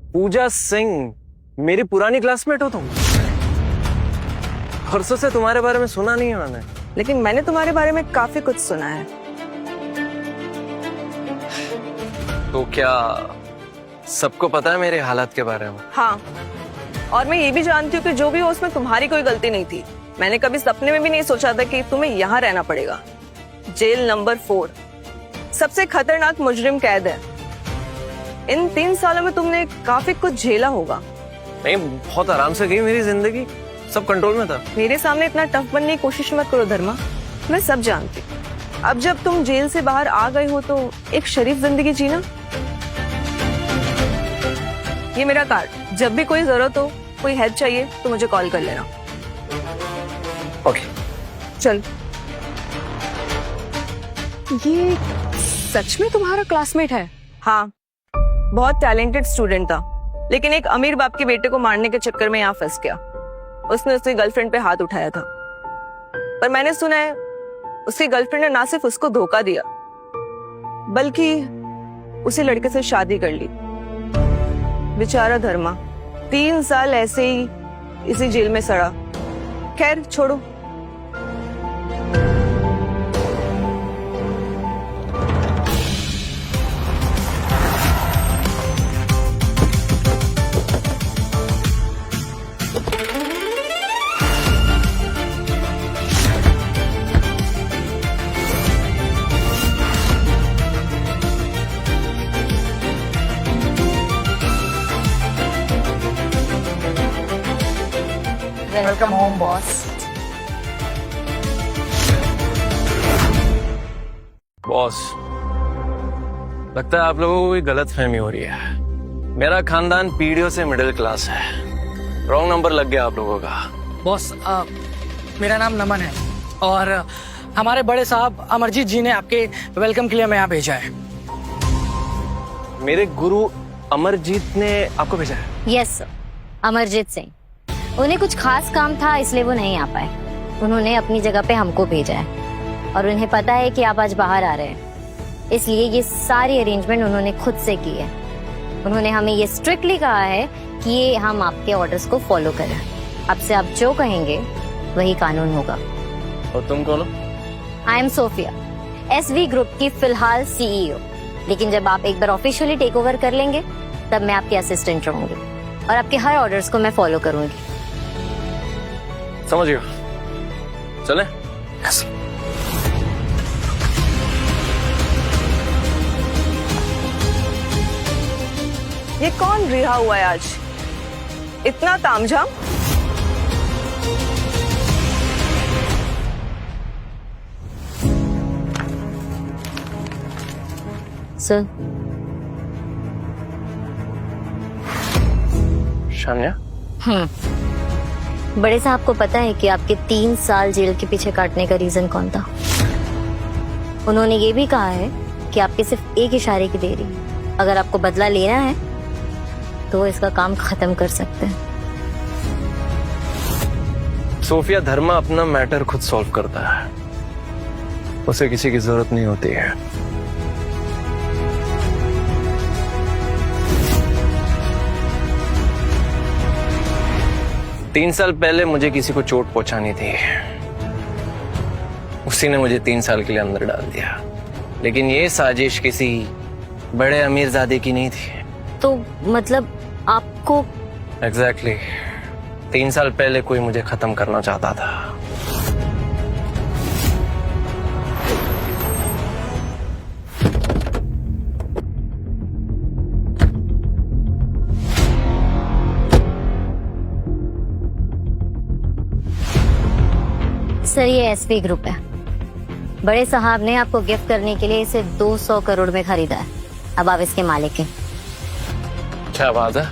पूजा सिंह, मेरी पुरानी क्लासमेट हो तुम। परसों से तुम्हारे बारे में सुना नहीं है मैंने। लेकिन मैंने तुम्हारे बारे में काफी कुछ सुना है। तो क्या सबको पता है मेरे हालात के बारे में? हाँ, और मैं ये भी जानती हूँ कि जो भी हो उसमें तुम्हारी कोई गलती नहीं थी। मैंने कभी सपने में भी नहीं सोचा था कि तुम्हें यहाँ रहना पड़ेगा। जेल नंबर 4 सबसे खतरनाक मुजरिम कैद है। इन 3 सालों में तुमने काफी कुछ झेला होगा। नहीं, बहुत आराम से गई मेरी जिंदगी, सब कंट्रोल में था। मेरे सामने इतना टफ बनने की कोशिश मत करो धर्मा, मैं सब जानती हूँ। अब जब तुम जेल से बाहर आ गए हो तो एक शरीफ जिंदगी जीना। ये मेरा कार्ड, जब भी कोई जरूरत हो, कोई हेल्प चाहिए तो मुझे कॉल कर लेना। ओके, चल। ये सच में तुम्हारा क्लासमेट है? हाँ, बहुत टैलेंटेड स्टूडेंट था, लेकिन एक अमीर बाप के बेटे को मारने के चक्कर में यहाँ फंस गया। उसने उसकी गर्लफ्रेंड पे हाथ उठाया था, पर मैंने सुना है उसकी गर्लफ्रेंड ने ना सिर्फ उसको धोखा दिया, बल्कि उसी लड़के से शादी कर ली। बेचारा धर्मा 3 साल ऐसे ही इसी जेल में सड़ा। खैर छोड़ो। Welcome home boss. बॉस, लगता है आप लोगों को कोई गलत फहमी हो रही है। मेरा खानदान पीढ़ियों से मिडिल क्लास है। रॉन्ग नंबर लग गया आप लोगों का। बॉस, मेरा नाम नमन है और हमारे बड़े साहब अमरजीत जी ने आपके वेलकम के लिए हमें यहाँ भेजा है। मेरे गुरु अमरजीत ने आपको भेजा है? Yes sir, Amarjeet Singh. उन्हें कुछ खास काम था इसलिए वो नहीं आ पाए। उन्होंने अपनी जगह पे हमको भेजा है और उन्हें पता है कि आप आज बाहर आ रहे हैं, इसलिए ये सारी अरेंजमेंट उन्होंने खुद से की है। उन्होंने हमें ये स्ट्रिक्टली कहा है कि ये हम आपके ऑर्डर्स को फॉलो करें। अब से आप जो कहेंगे वही कानून होगा। और तुम कौन हो? I am Sophia, SV group की फिलहाल CEO। लेकिन जब आप एक बार ऑफिशियली टेक ओवर कर लेंगे तब मैं आपकी असिस्टेंट रहूंगी और आपके हर ऑर्डर्स को मैं फॉलो करूंगी। समझ गया, चले? yes. ये कौन रिहा हुआ है आज? इतना तामझाम? सर, शान्या, बड़े साहब को पता है कि आपके 3 साल जेल के पीछे काटने का रीजन कौन था। उन्होंने ये भी कहा है कि आपके सिर्फ एक इशारे की देरी है। अगर आपको बदला लेना है तो वो इसका काम खत्म कर सकते हैं। सोफिया, धर्मा अपना मैटर खुद सॉल्व करता है, उसे किसी की जरूरत नहीं होती है। तीन साल पहले मुझे किसी को चोट पहुंचानी थी, उसी ने मुझे 3 साल के लिए अंदर डाल दिया। लेकिन ये साजिश किसी बड़े अमीरजादे की नहीं थी। तो मतलब आपको? एग्जैक्टली 3 साल पहले कोई मुझे खत्म करना चाहता था। सर, ये SV ग्रुप है। बड़े साहब ने आपको गिफ्ट करने के लिए इसे 200 करोड़ में खरीदा है। अब आप इसके मालिक हैं। क्या बात है,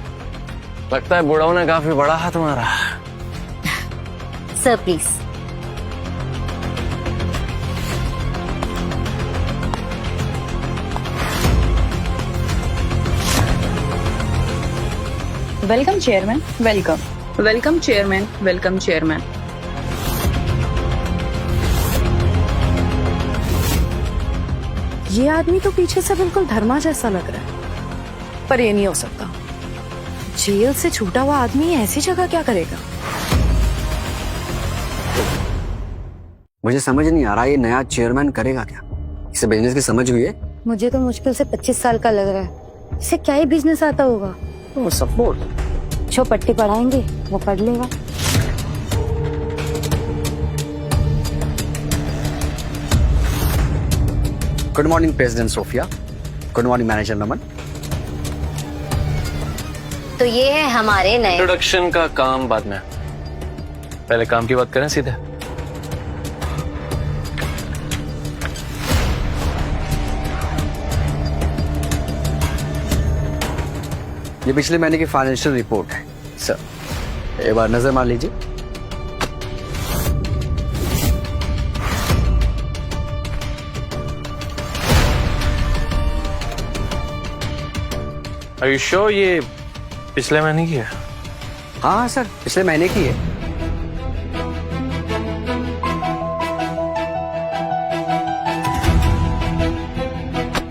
लगता है बुढ़ाओं ने काफी बड़ा हाथ मारा। Sir please. Welcome chairman, welcome welcome chairman, welcome chairman. ये आदमी तो पीछे से बिल्कुल धर्मा जैसा लग रहा है, पर ये नहीं हो सकता। जेल से छूटा हुआ आदमी ऐसी जगह क्या करेगा? मुझे समझ नहीं आ रहा ये नया चेयरमैन करेगा क्या? इसे बिजनेस की समझ हुई है? मुझे तो मुश्किल से 25 साल का लग रहा है। इसे क्या ही बिजनेस आता होगा? तो सपोर्ट। जो पट्टी पढ़ाएंगे वो पढ़ लेगा। Good morning president Sophia. Good morning manager Naman. तो ये है हमारे नए। इंट्रोडक्शन का काम बाद में, पहले काम की बात करें सीधे। ये पिछले महीने की फाइनेंशियल रिपोर्ट है सर, एक बार नजर मार लीजिए। Are you sure ये पिछले महीने की है? हाँ सर, पिछले महीने की है।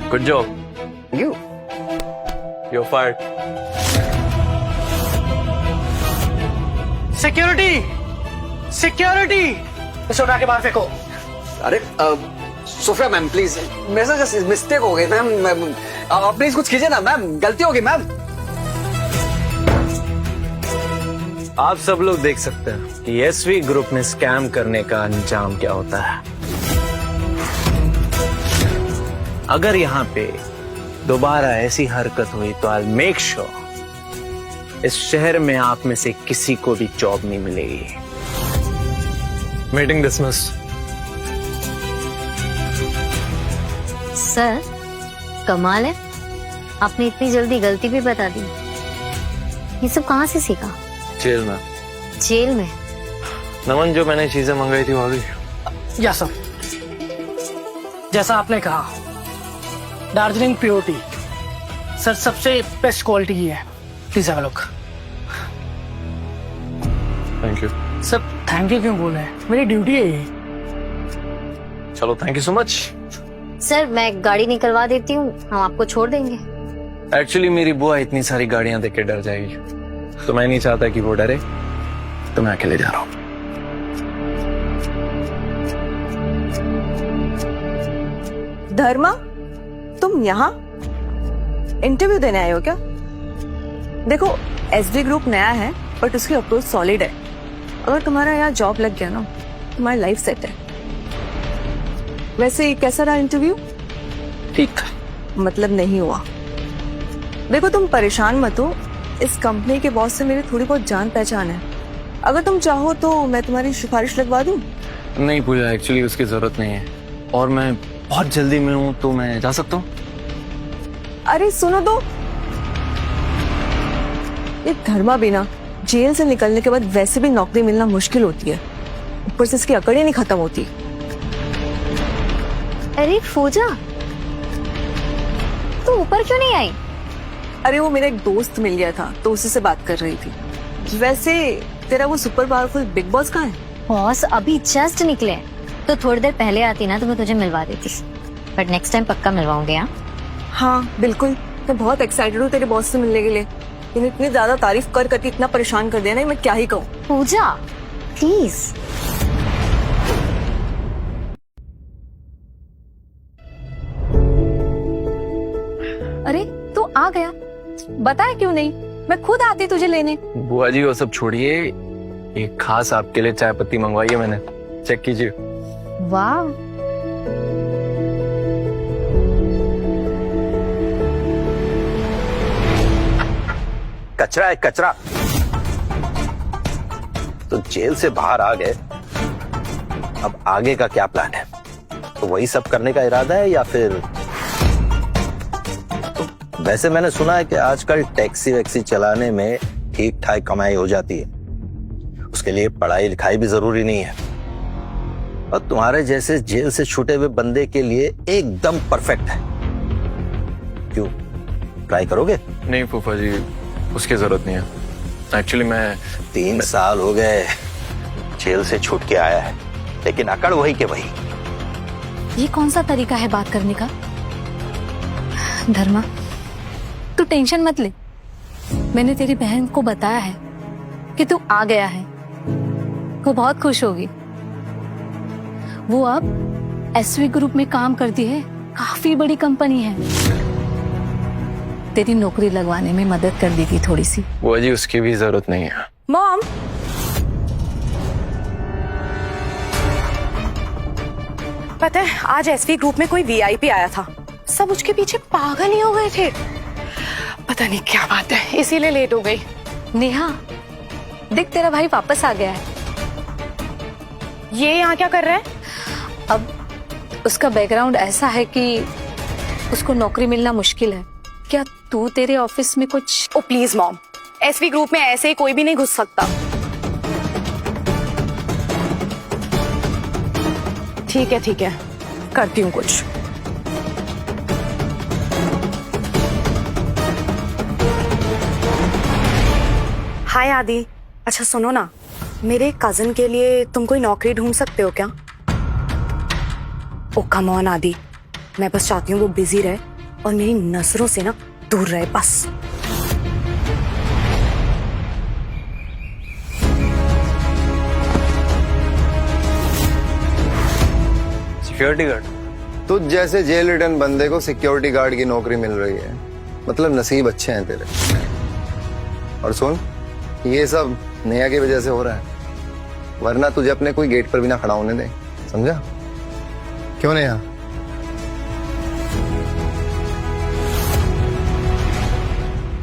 Good job, you you're fired. Security, security, इसे उठा के बाहर फेंको। अरे सोफिया मैम प्लीज, मेरे से जस्ट मिस्टेक हो गई मैम। आप प्लीज कुछ कीजिए ना मैम, गलती होगी मैम। आप सब लोग देख सकते हैं कि एसवी ग्रुप में स्कैम करने का अंजाम क्या होता है। अगर यहाँ पे दोबारा ऐसी हरकत हुई तो आई मेक श्योर इस शहर में आप में से किसी को भी जॉब नहीं मिलेगी। Meeting dismiss. सर कमाल है, आपने इतनी जल्दी गलती भी बता दी। ये सब कहाँ से सीखा? जेल में। जेल में? नमन, जो मैंने चीजें मंगाई थी वो आ गई। या सर, जैसा आपने कहा दार्जिलिंग प्योरिटी सर सबसे बेस्ट क्वालिटी की है। Please have a look. Thank you. Sir thank you क्यों बोल रहे हैं, मेरी ड्यूटी है ये। चलो thank you so much. Sir मैं गाड़ी निकलवा देती हूँ, हम आपको छोड़ देंगे। एक्चुअली मेरी बुआ इतनी सारी गाड़ियां देख के डर जाएगी, तो मैं नहीं चाहता कि वो डरे, तो मैं अकेले जा रहा हूँ। धर्मा, तुम यहाँ इंटरव्यू देने आए हो क्या? देखो एसडी ग्रुप नया है बट उसकी अप्रोच सॉलिड है। अगर तुम्हारा यहाँ जॉब लग गया ना, तुम्हारी लाइफ सेट है। वैसे कैसा रहा इंटरव्यू? ठीक, मतलब नहीं हुआ? देखो तुम परेशान मत हो, इस कंपनी के बॉस से मेरी थोड़ी बहुत जान पहचान है। अगर तुम चाहो तो मैं तुम्हारी सिफारिश लगवा दूं। नहीं पूजा, एक्चुअली उसकी जरूरत नहीं है और मैं बहुत जल्दी में हूँ, तो मैं जा सकता हूँ। अरे सुनो तो, ये धर्मा भी ना जेल से निकलने के बाद वैसे भी नौकरी मिलना मुश्किल होती है, ऊपर से इसकी अकड़ ही नहीं खत्म होती। अरे पूजा, तू ऊपर क्यों नहीं आई? अरे वो मेरा एक दोस्त मिल गया था तो उसी से बात कर रही थी। वैसे तेरा वो सुपर पावरफुल बिग बॉस कहाँ है? बॉस अभी जस्ट निकले, तो थोड़ी देर पहले आती ना तो मैं तुझे मिलवा देती, बट नेक्स्ट टाइम पक्का मिलवाऊंगे। हाँ बिल्कुल, मैं बहुत एक्साइटेड हूँ तेरे बॉस से मिलने के लिए। इन्हें इतनी ज्यादा तारीफ कर करके इतना परेशान कर दिया ना, मैं क्या ही कहूँ। पूजा प्लीज। अरे तू आ गया, बताया क्यों नहीं? मैं खुद आती तुझे लेने। बुआ जी वो सब छोड़िए, एक खास आपके लिए चाय पत्ती मंगवाई है मैंने, चेक कीजिए। वाह, कचरा है कचरा। तो जेल से बाहर आ गए, अब आगे का क्या प्लान है? तो वही सब करने का इरादा है या फिर? वैसे मैंने सुना है कि आजकल टैक्सी वैक्सी चलाने में ठीक ठाक कमाई हो जाती है, उसके लिए पढ़ाई लिखाई भी जरूरी नहीं है, और तुम्हारे जैसे जेल से छूटे हुए बंदे के लिए एकदम परफेक्ट है। क्यों, ट्राई करोगे? नहीं फूफा जी, उसकी जरूरत नहीं है। एक्चुअली मैं 3 साल हो गए जेल से छूट के आया है, लेकिन अकड़ वही के वही। ये कौन सा तरीका है बात करने का? धर्मा, तू टेंशन मत ले, मैंने तेरी बहन को बताया है कि तू आ गया है। वो बहुत खुश होगी। वो अब एसवी ग्रुप में काम करती है, काफी बड़ी कंपनी है। तेरी नौकरी लगवाने में मदद कर देगी थोड़ी सी। वो जी उसकी भी जरूरत नहीं है। मॉम, पता है आज एसवी ग्रुप में कोई वीआईपी आया था, सब उसके पीछे पागल ही हो गए थे। पता नहीं क्या बात है, इसीलिए लेट हो गई। नेहा, देख तेरा भाई वापस आ गया है। ये यहाँ क्या कर रहा है? अब उसका बैकग्राउंड ऐसा है कि उसको नौकरी मिलना मुश्किल है। क्या तू तेरे ऑफिस में कुछ? ओ प्लीज मॉम, एसवी ग्रुप में ऐसे ही कोई भी नहीं घुस सकता। ठीक है, करती हूँ कुछ। हाय आदि, अच्छा सुनो ना, मेरे कजिन के लिए तुम कोई नौकरी ढूंढ सकते हो क्या? ओ कम ऑन आदि, मैं बस चाहती हूँ वो बिजी रहे और मेरी नजरों से ना दूर रहे बस। Security guard? तुझ जैसे जेल रिटर्न बंदे को सिक्योरिटी गार्ड की नौकरी मिल रही है, मतलब नसीब अच्छे हैं तेरे। और सुन, ये सब नेहा की वजह से हो रहा है, वरना तुझे अपने कोई गेट पर भी ना खड़ा होने दे, समझा? क्यों नेहा?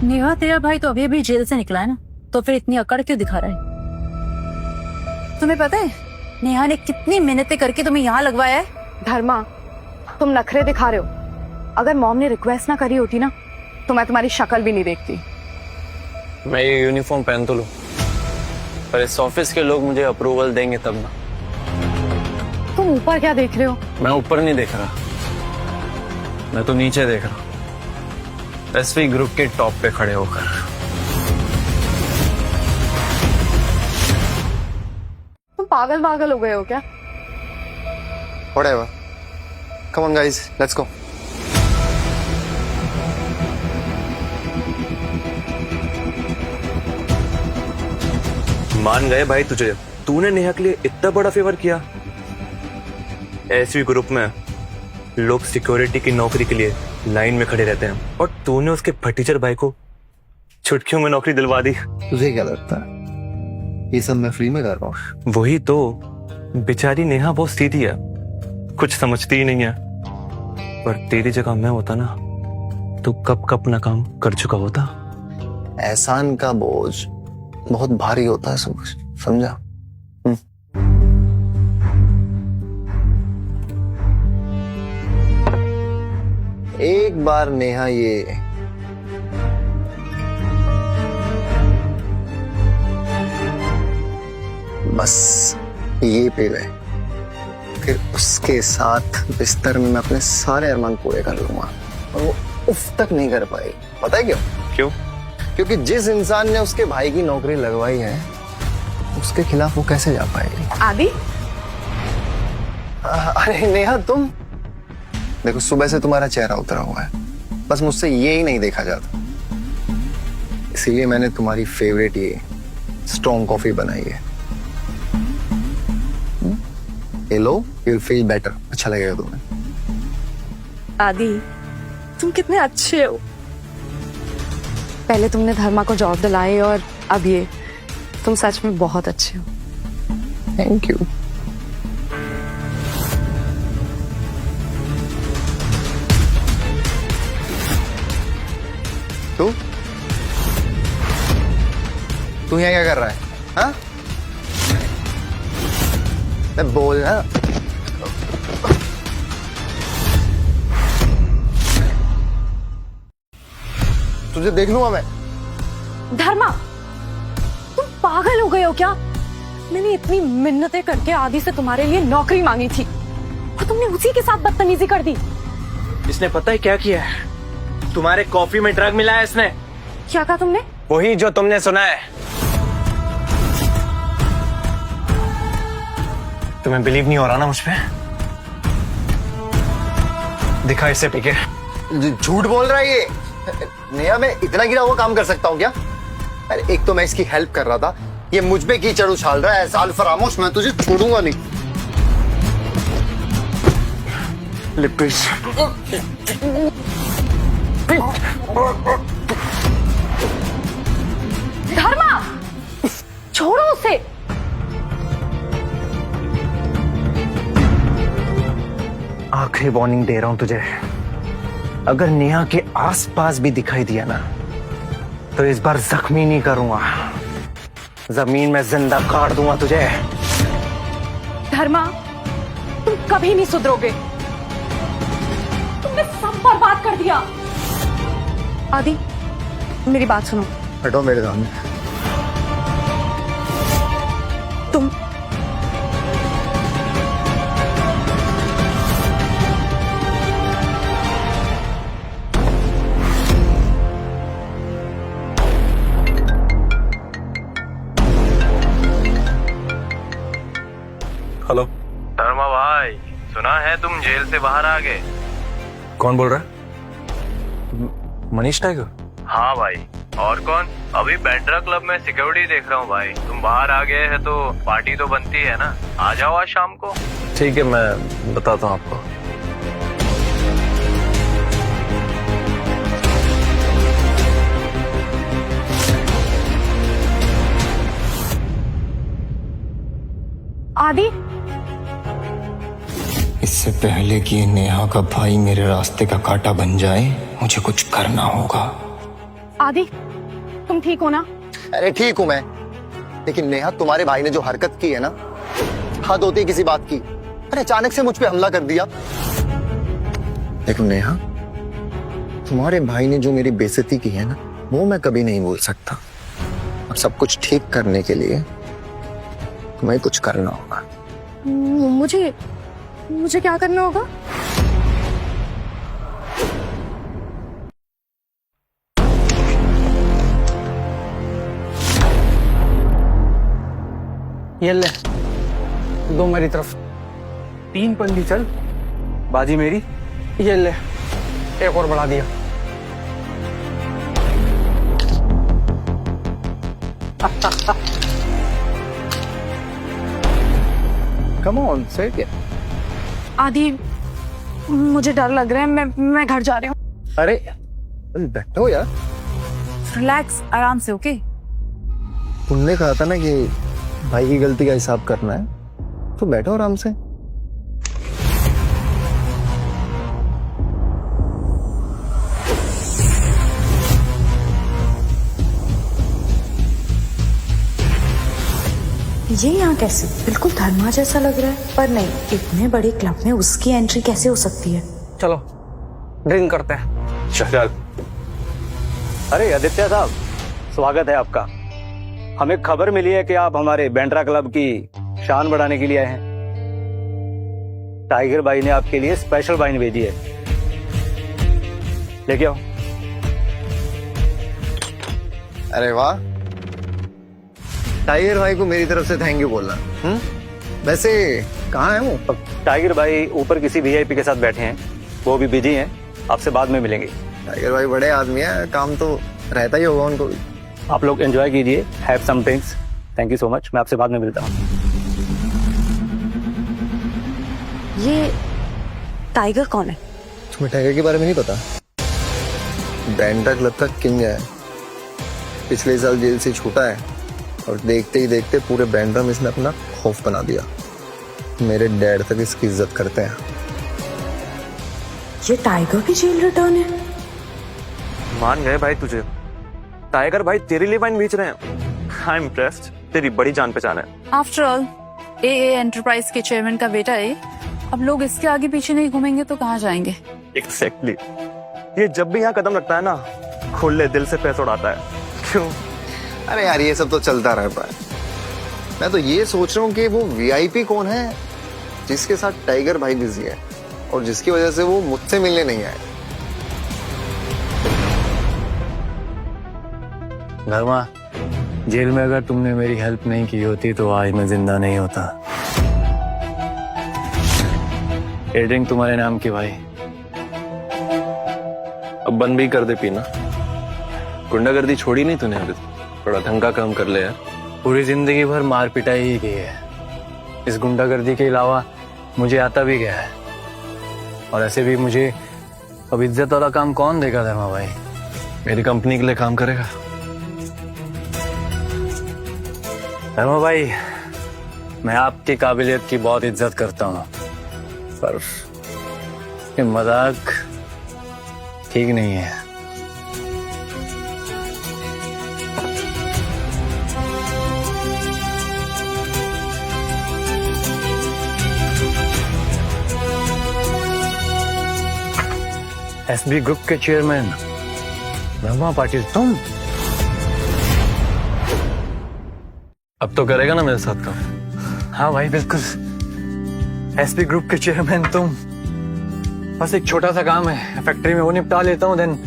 नेहा, तेरा भाई तो अभी अभी जेल से निकला है ना, तो फिर इतनी अकड़ क्यों दिखा रहा है? तुम्हें पता है नेहा ने कितनी मेहनतें करके तुम्हें यहाँ लगवाया है? धर्मा, तुम नखरे दिखा रहे हो। अगर मॉम ने रिक्वेस्ट ना करी होती ना, तो मैं तुम्हारी शक्ल भी नहीं देखती। मैं ये यूनिफॉर्म पहन तो लूं, पर इस ऑफिस के लोग मुझे अप्रूवल देंगे तब ना। तुम ऊपर क्या देख रहे हो? मैं ऊपर नहीं देख रहा, मैं तो नीचे देख रहा हूं, एसवी ग्रुप के टॉप पे खड़े होकर। तुम पागल हो गए हो क्या? Whatever. Come on guys, let's go. मान गए भाई तुझे, तूने नेहा के लिए इतना बड़ा फेवर किया। एसवी ग्रुप में लोग सिक्योरिटी की नौकरी के लिए लाइन में खड़े रहते हैं, और तूने उसके भतीजर भाई को चुटकियों में नौकरी दिलवा दी। तुझे क्या लगता है ये सब मैं फ्री में कर रहा हूँ? वही तो, बेचारी नेहा बहुत सीधी है, कुछ समझती ही नहीं है। पर तेरी जगह मैं होता ना, तो कब कब अपना काम कर चुका होता। एहसान का बोझ बहुत भारी होता है, समझा? एक बार नेहा ये बस ये पी गए, फिर उसके साथ बिस्तर में मैं अपने सारे अरमान पूरे कर लूंगा, और वो उफ तक नहीं कर पाई। पता है क्यों? क्यों? क्योंकि जिस इंसान ने उसके भाई की नौकरी लगवाई है, उसके खिलाफ वो कैसे जा पाएगी? आदि, अरे नेहा, तुम देखो, सुबह से तुम्हारा चेहरा उतरा हुआ है, बस मुझसे ये ही नहीं देखा जाता, इसीलिए मैंने तुम्हारी फेवरेट ये स्ट्रॉन्ग कॉफी बनाई है। ये लो, यू विल फील बेटर, अच्छा लगेगा तुम्हें। आदि, तुम कितने अच्छे हो। पहले तुमने धर्मा को जॉब दिलाई और अब ये, तुम सच में बहुत अच्छे हो। Thank you. तू यहाँ क्या कर रहा है? हाँ? मैं बोल ना। तुझे देख लूंगा मैं। धर्मा, तुम पागल हो गए हो क्या? मैंने इतनी मिन्नतें करके आदि से तुम्हारे लिए नौकरी मांगी थी और तुमने उसी के साथ बदतमीजी कर दी। इसने पता है क्या किया है? तुम्हारे कॉफी में ड्रग मिला है इसने। क्या कहा तुमने? वही जो तुमने सुना है। तुम्हें बिलीव नहीं हो रहा ना मुझ पे? दिखा इसे पीके। झूठ बोल रहा है ये। नेहा, मैं इतना गिरा हुआ काम कर सकता हूँ क्या? अरे एक तो मैं इसकी हेल्प कर रहा था, ये मुझ पे कीचड़ उछाल रहा है। साल फरामोश, मैं तुझे छोड़ूंगा नहीं। लिपिस धर्मा, छोड़ो उसे। आखिरी वार्निंग दे रहा हूं तुझे, अगर नेहा के आसपास भी दिखाई दिया ना तो इस बार जख्मी नहीं करूंगा, जमीन में जिंदा काट दूंगा तुझे। धर्मा, तुम कभी नहीं सुधरोगे। तुमने सब बर्बाद कर दिया। आदि, मेरी बात सुनो। हटो मेरे सामने। तुम हेलो। धर्मा भाई, सुना है तुम जेल से बाहर आ गए। कौन बोल रहा है? मनीष टाइगर? हाँ भाई, और कौन? अभी बैंड्रा क्लब में सिक्योरिटी देख रहा हूँ भाई। तुम बाहर आ गए हैं तो पार्टी तो बनती है ना, आ जाओ आज शाम को। ठीक है, मैं बताता हूँ आपको। आदि, इससे पहले कि ये नेहा का भाई मेरे रास्ते का कांटा बन जाए, मुझे कुछ करना होगा। आदि, तुम ठीक हो ना? अरे ठीक हूं मैं, लेकिन नेहा तुम्हारे भाई ने जो हरकत की है ना, हद होती है किसी बात की। अरे अचानक से मुझ पे हमला कर दिया। देखो नेहा, तुम्हारे भाई ने जो मेरी बेइज्जती की है ना, वो मैं कभी नहीं भूल सकता। अब सब कुछ ठीक करने के लिए तुम्हें कुछ करना होगा। मुझे क्या करना होगा? ये ले, दो मेरी तरफ। 3 पल्ली चल, बाजी मेरी। ये ले, एक और बढ़ा दिया। कम ऑन, से क्या? आदि, मुझे डर लग रहा है, मैं घर जा रही हूँ। अरे बैठो यार। रिलैक्स, आराम से। ओके? तुमने कहा था ना कि भाई की गलती का हिसाब करना है, तो बैठो आराम से। ये यहाँ कैसे? बिल्कुल धर्मा जैसा लग रहा है, पर नहीं, इतने बड़े क्लब में उसकी एंट्री कैसे हो सकती है? चलो ड्रिंक करते हैं। चल। अरे आदित्य साहब, स्वागत है आपका। हमें खबर मिली है कि आप हमारे बैंड्रा क्लब की शान बढ़ाने के लिए आए हैं। टाइगर भाई ने आपके लिए स्पेशल वाइन भेजी है, लेके आओ। अरे वाह, टाइगर भाई को मेरी तरफ से थैंक यू बोलना। वैसे कहाँ है वो? टाइगर भाई ऊपर किसी वीआईपी के साथ बैठे हैं, वो भी बिजी हैं, आपसे बाद में मिलेंगे। टाइगर भाई बड़े आदमी हैं, काम तो रहता ही होगा उनको भी। आप लोग एंजॉय कीजिए, have some drinks. Thank you so much, मैं आपसे बाद में मिलता हूँ। ये टाइगर कौन है? तुम्हें टाइगर के बारे में नहीं पता? बैंड्रा क्लब का किंग है, पिछले साल जेल से छूटा है, और देखते ही देखते पूरे बैंड्रा में इसने अपना खौफ बना दिया। मेरे डैड तक इसकी इज्जत करते हैं। ये टाइगर भी जेल रिटर्न है? मान गए भाई तुझे। टाइगर भाई तेरे लिए वाइन बेच रहे हैं। आई एम इम्प्रेस्ड, तेरी बड़ी जान पहचान है। आफ्टर ऑल AA एंटरप्राइज के चेयरमैन का बेटा है। अब लोग इसके आगे पीछे नहीं घूमेंगे तो कहाँ जाएंगे? एग्जैक्टली। ये जब भी यहाँ कदम रखता है ना, खुले दिल से पैसा उड़ाता है। क्यों? अरे यार ये सब तो चलता रहता है। मैं तो ये सोच रहा हूँ कि वो VIP कौन है जिसके साथ टाइगर भाई बिजी है और जिसकी वजह से वो मुझसे मिलने नहीं आए। धर्मा, जेल में अगर तुमने मेरी हेल्प नहीं की होती तो आज मैं जिंदा नहीं होता। ये ड्रिंक तुम्हारे नाम की भाई। अब बंद भी कर दे पीना। गुंडागर्दी छोड़ी नहीं तूने अभी तक। थोड़ा ढंग का काम कर ले यार। पूरी जिंदगी भर मार पिटाई ही की है। इस गुंडागर्दी के अलावा मुझे आता भी गया है। और ऐसे भी मुझे अब इज्जत वाला काम कौन देगा धर्मा भाई? मेरी कंपनी के लिए काम करेगा। धर्मा भाई, मैं आपकी काबिलियत की बहुत इज्जत करता हूँ, पर ये मजाक ठीक नहीं है। एसबी ग्रुप के चेयरमैन ब्रह्मा पाटिल तुम? अब तो करेगा ना मेरे साथ काम? हाँ भाई बिल्कुल। एसबी ग्रुप के चेयरमैन तुम। बस एक छोटा सा काम है, फैक्ट्री में वो निपटा लेता हूँ, देन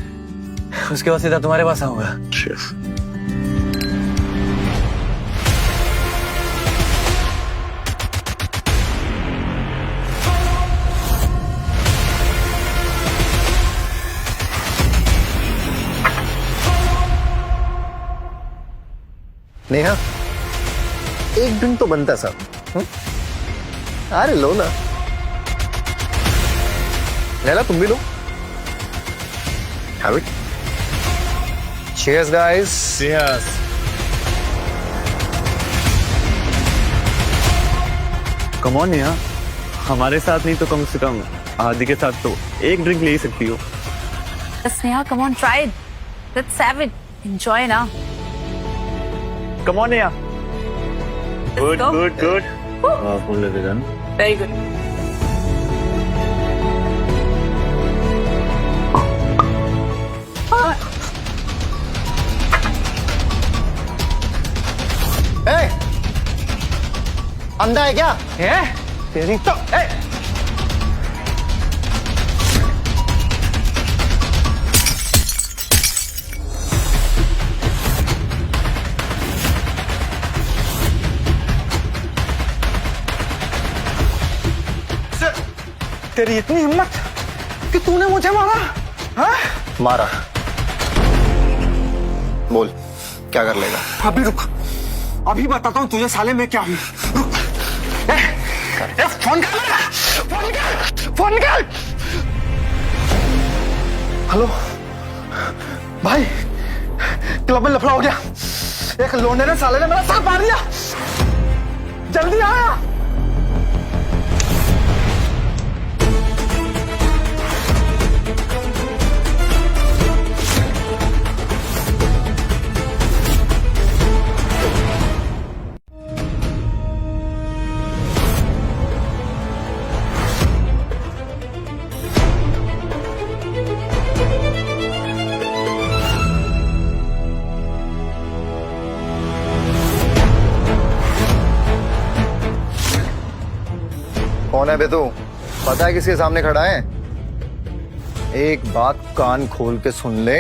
उसके बाद सीधा तुम्हारे पास आऊंगा। नेहा, एक ड्रिंक तो बनता सब। अरे लो ना। लैला तुम भी लो। Have it. Cheers guys. Cheers. Come on Neha, हमारे साथ नहीं तो कम से कम आदि के साथ तो एक ड्रिंक ले ही सकती हो। Sneha, come on, try it. Let's have it. Enjoy now. Come on Neha. Good go. Good good. Very good. ए, अंधा है क्या? तेरी तो तेरी इतनी हिम्मत कि तूने मुझे मारा? हाँ? मारा। बोल क्या कर लेगा? अभी रुक, अभी बताता हूँ तुझे साले मैं क्या हूँ। रुक। फोन कर, फोन कर, फोन कर। हेलो भाई, क्लब में लफड़ा हो गया। एक लोंडे ने साले ने मेरा सर मार दिया। जल्दी आया। कौन है बे तू? पता है किसके सामने खड़ा है? एक बात कान खोल के सुन ले,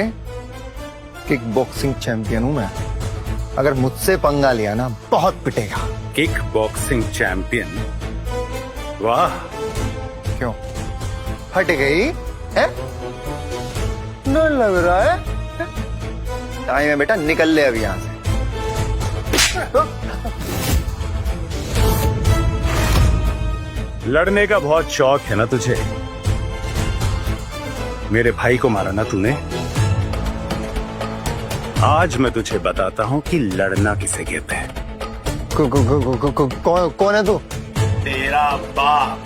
किक बॉक्सिंग चैंपियन हूं मैं। अगर मुझसे पंगा लिया ना बहुत पिटेगा। Kick boxing champion? वाह। क्यों हट गई है? डर लग रहा है? टाइम है बेटा, निकल ले अभी यहां से। लड़ने का बहुत शौक है ना तुझे? मेरे भाई को मारा ना तूने? आज मैं तुझे बताता हूं कि लड़ना किसे कहते हैं। कौन है तू? तेरा बाप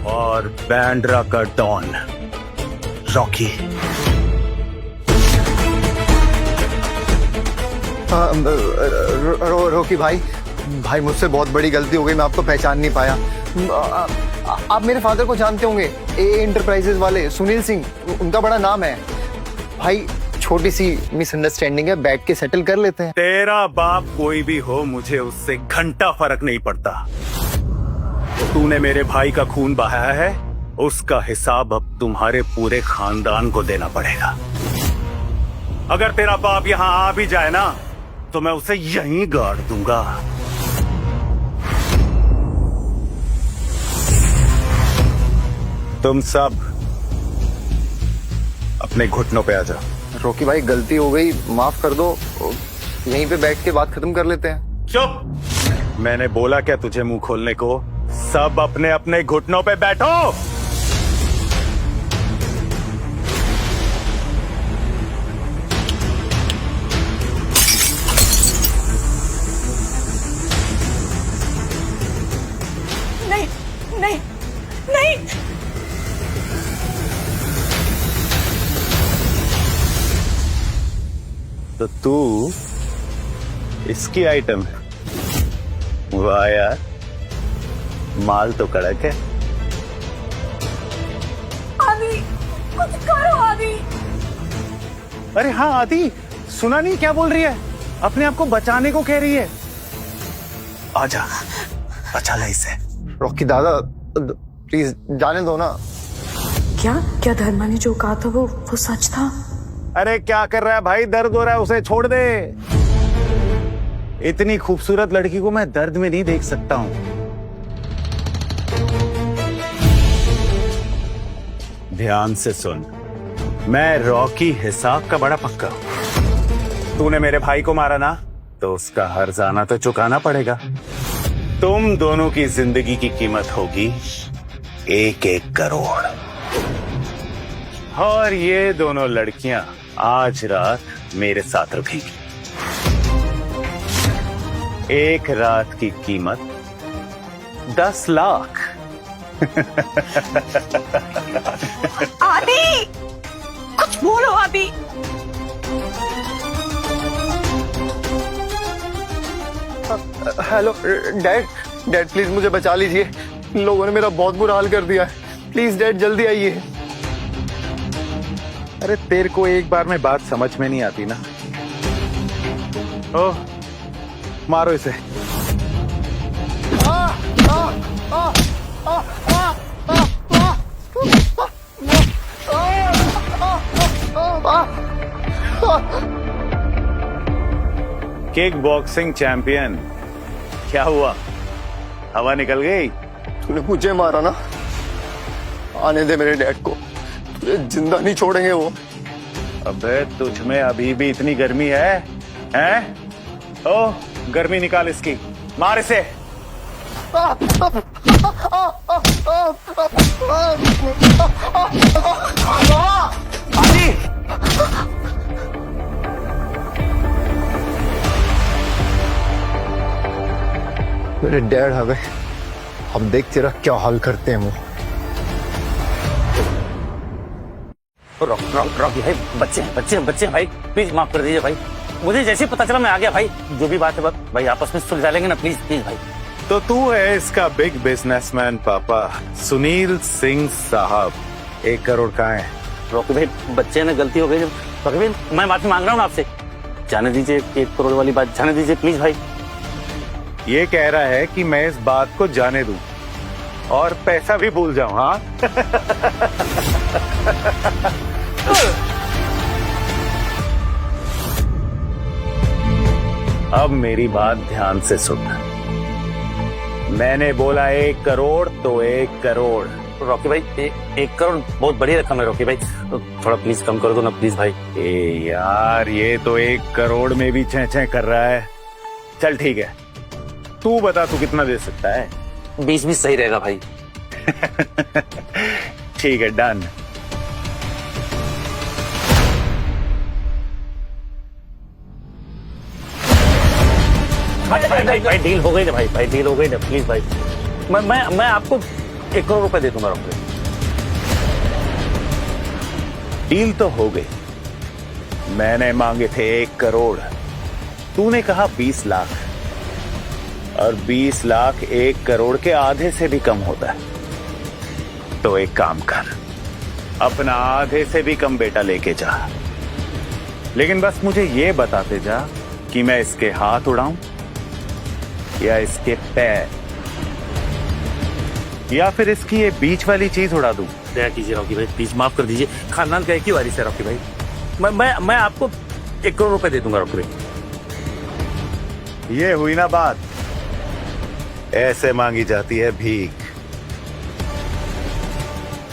और बैंड्रा का डॉन रॉकी। रॉकी भाई, भाई मुझसे बहुत बड़ी गलती हो गई, मैं आपको पहचान नहीं पाया। आप मेरे फादर को जानते होंगे, ए एंटरप्राइजेस वाले सुनील सिंह, उनका बड़ा नाम है। भाई छोटी सी मिसअंडरस्टैंडिंग है, बैठ के सेटल कर लेते हैं। तेरा बाप कोई भी हो, मुझे उससे घंटा फर्क नहीं पड़ता। तूने मेरे भाई का खून बहाया है, उसका हिसाब अब तुम्हारे पूरे खानदान को देना पड़ेगा। अगर तेरा बाप यहाँ आ भी जाए ना तो मैं उसे यहीं गाड़ दूंगा। तुम सब अपने घुटनों पे आ जाओ। रॉकी भाई गलती हो गई, माफ कर दो। यहीं पे बैठ के बात खत्म कर लेते हैं। चुप। मैंने बोला क्या तुझे मुंह खोलने को? सब अपने अपने घुटनों पे बैठो। नहीं नहीं नहीं। तो तू इसकी आइटम है? वाह यार, माल तो कड़क है। आदि, कुछ करो आदि। अरे हाँ आदि, सुना नहीं क्या बोल रही है? अपने आप को बचाने को कह रही है। आजा, बचा ले इसे। रॉकी दादा प्लीज जाने दो ना। क्या क्या धर्मा ने जो कहा था वो सच था? अरे क्या कर रहा है भाई? दर्द हो रहा है, उसे छोड़ दे। इतनी खूबसूरत लड़की को मैं दर्द में नहीं देख सकता हूं। ध्यान से सुन, मैं रॉकी हिसाब का बड़ा पक्का हूं। तूने मेरे भाई को मारा ना, तो उसका हर्जाना तो चुकाना पड़ेगा। तुम दोनों की जिंदगी की कीमत होगी 1-1 करोड़। और ये दोनों लड़कियां आज रात मेरे साथ रुकेंगी। एक रात की कीमत 10 लाख। आदि, कुछ बोलो आदि। हेलो डैड प्लीज मुझे बचा लीजिए। इन लोगों ने मेरा बहुत बुरा हाल कर दिया है। प्लीज डैड जल्दी आइए। अरे तेरे को एक बार में बात समझ में नहीं आती ना। ओह, मारो इसे। किक बॉक्सिंग चैंपियन, क्या हुआ? हवा निकल गई? तूने मुझे मारा ना, आने दे मेरे डैड को, तुझे जिंदा नहीं छोड़ेंगे वो। अबे तुझ में अभी भी इतनी गर्मी है? हैं? ओह, गर्मी निकाल इसकी, मार इसे। आदि! मेरे डैड आ गए। अब देख तेरा क्या हाल करते हैं वो। रॉकी भाई, बच्चे हैं भाई, प्लीज माफ कर दीजिए भाई। मुझे जैसे ही पता चला मैं आ गया भाई। जो भी बात है भाई आपस में सुलझा लेंगे ना, प्लीज भाई। तो तू है इसका बिग बिजनेसमैन पापा, सुनील सिंह साहब। 1 करोड़ कहाँ है? रॉकी भाई, बच्चे ने गलती हो गई। रॉकी भाई, मैं माफी मांग रहा हूँ आपसे। जाने दीजिए, 1 करोड़ वाली बात जाने दीजिए प्लीज भाई। ये कह रहा है कि मैं इस बात को जाने दूं और पैसा भी भूल जाऊं। हाँ अब मेरी बात ध्यान से सुन। मैंने बोला 1 करोड़ तो 1 करोड़। रॉकी भाई, 1 करोड़ बहुत बड़ी रकम है रॉकी भाई, थोड़ा प्लीज कम कर दो ना प्लीज भाई। ए यार, ये तो 1 करोड़ में भी चें कर रहा है। चल ठीक है, तू बता तू कितना दे सकता है? 20 सही रहेगा भाई। ठीक है, डन। भाई डील हो गई ना भाई डील हो गई ना प्लीज भाई। मैं आपको 1 करोड़ रुपए दे दूंगा रॉकी। डील तो हो गई। मैंने मांगे थे 1 करोड़, तूने कहा 20 लाख, और 20 लाख 1 करोड़ के आधे से भी कम होता है। तो एक काम कर, अपना आधे से भी कम बेटा लेके जा, लेकिन बस मुझे ये बताते जा कि मैं इसके हाथ उड़ाऊं या इसके पैर, या फिर इसकी ये बीच वाली चीज उड़ा दूं। दया कीजिए रॉकी भाई, प्लीज माफ कर दीजिए। खानदान का एक ही वारिस है रॉकी भाई। मैं आपको 1 करोड़ रुपए दे दूंगा रॉकी भाई। ये हुई ना बात, ऐसे मांगी जाती है भीख।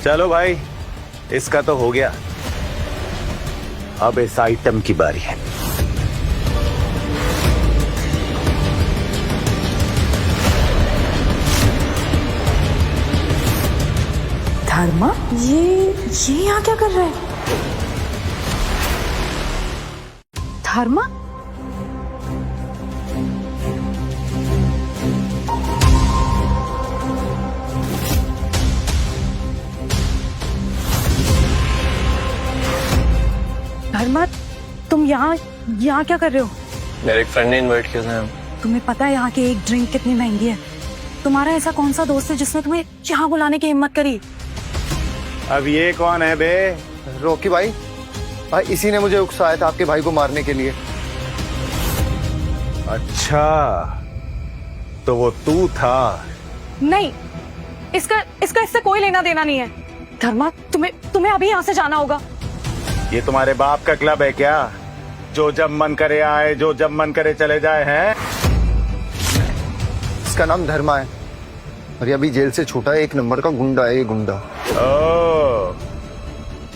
चलो भाई, इसका तो हो गया। अब इस आइटम की बारी है। धर्मा, ये यहाँ क्या कर रहा है? धर्मा, धर्मा, तुम यहाँ क्या कर रहे हो? मेरे एक फ्रेंड ने इनवाइट किया था। तुम्हें पता है यहाँ की एक ड्रिंक कितनी महंगी है? तुम्हारा ऐसा कौन सा दोस्त है जिसने तुम्हें यहाँ बुलाने की हिम्मत करी? अब ये कौन है बे? रॉकी भाई, इसी ने मुझे उकसाया था आपके भाई को मारने के लिए। अच्छा, तो वो तू था? नहीं, इसका इससे कोई लेना देना नहीं है। धर्मा, तुम्हें अभी यहाँ से जाना होगा। ये तुम्हारे बाप का क्लब है क्या? जो जब मन करे आए, जो जब मन करे चले जाए हैं? इसका नाम धर्मा है और ये अभी जेल से छूटा है। 1 नंबर का गुंडा है ये गुंडा। ओ,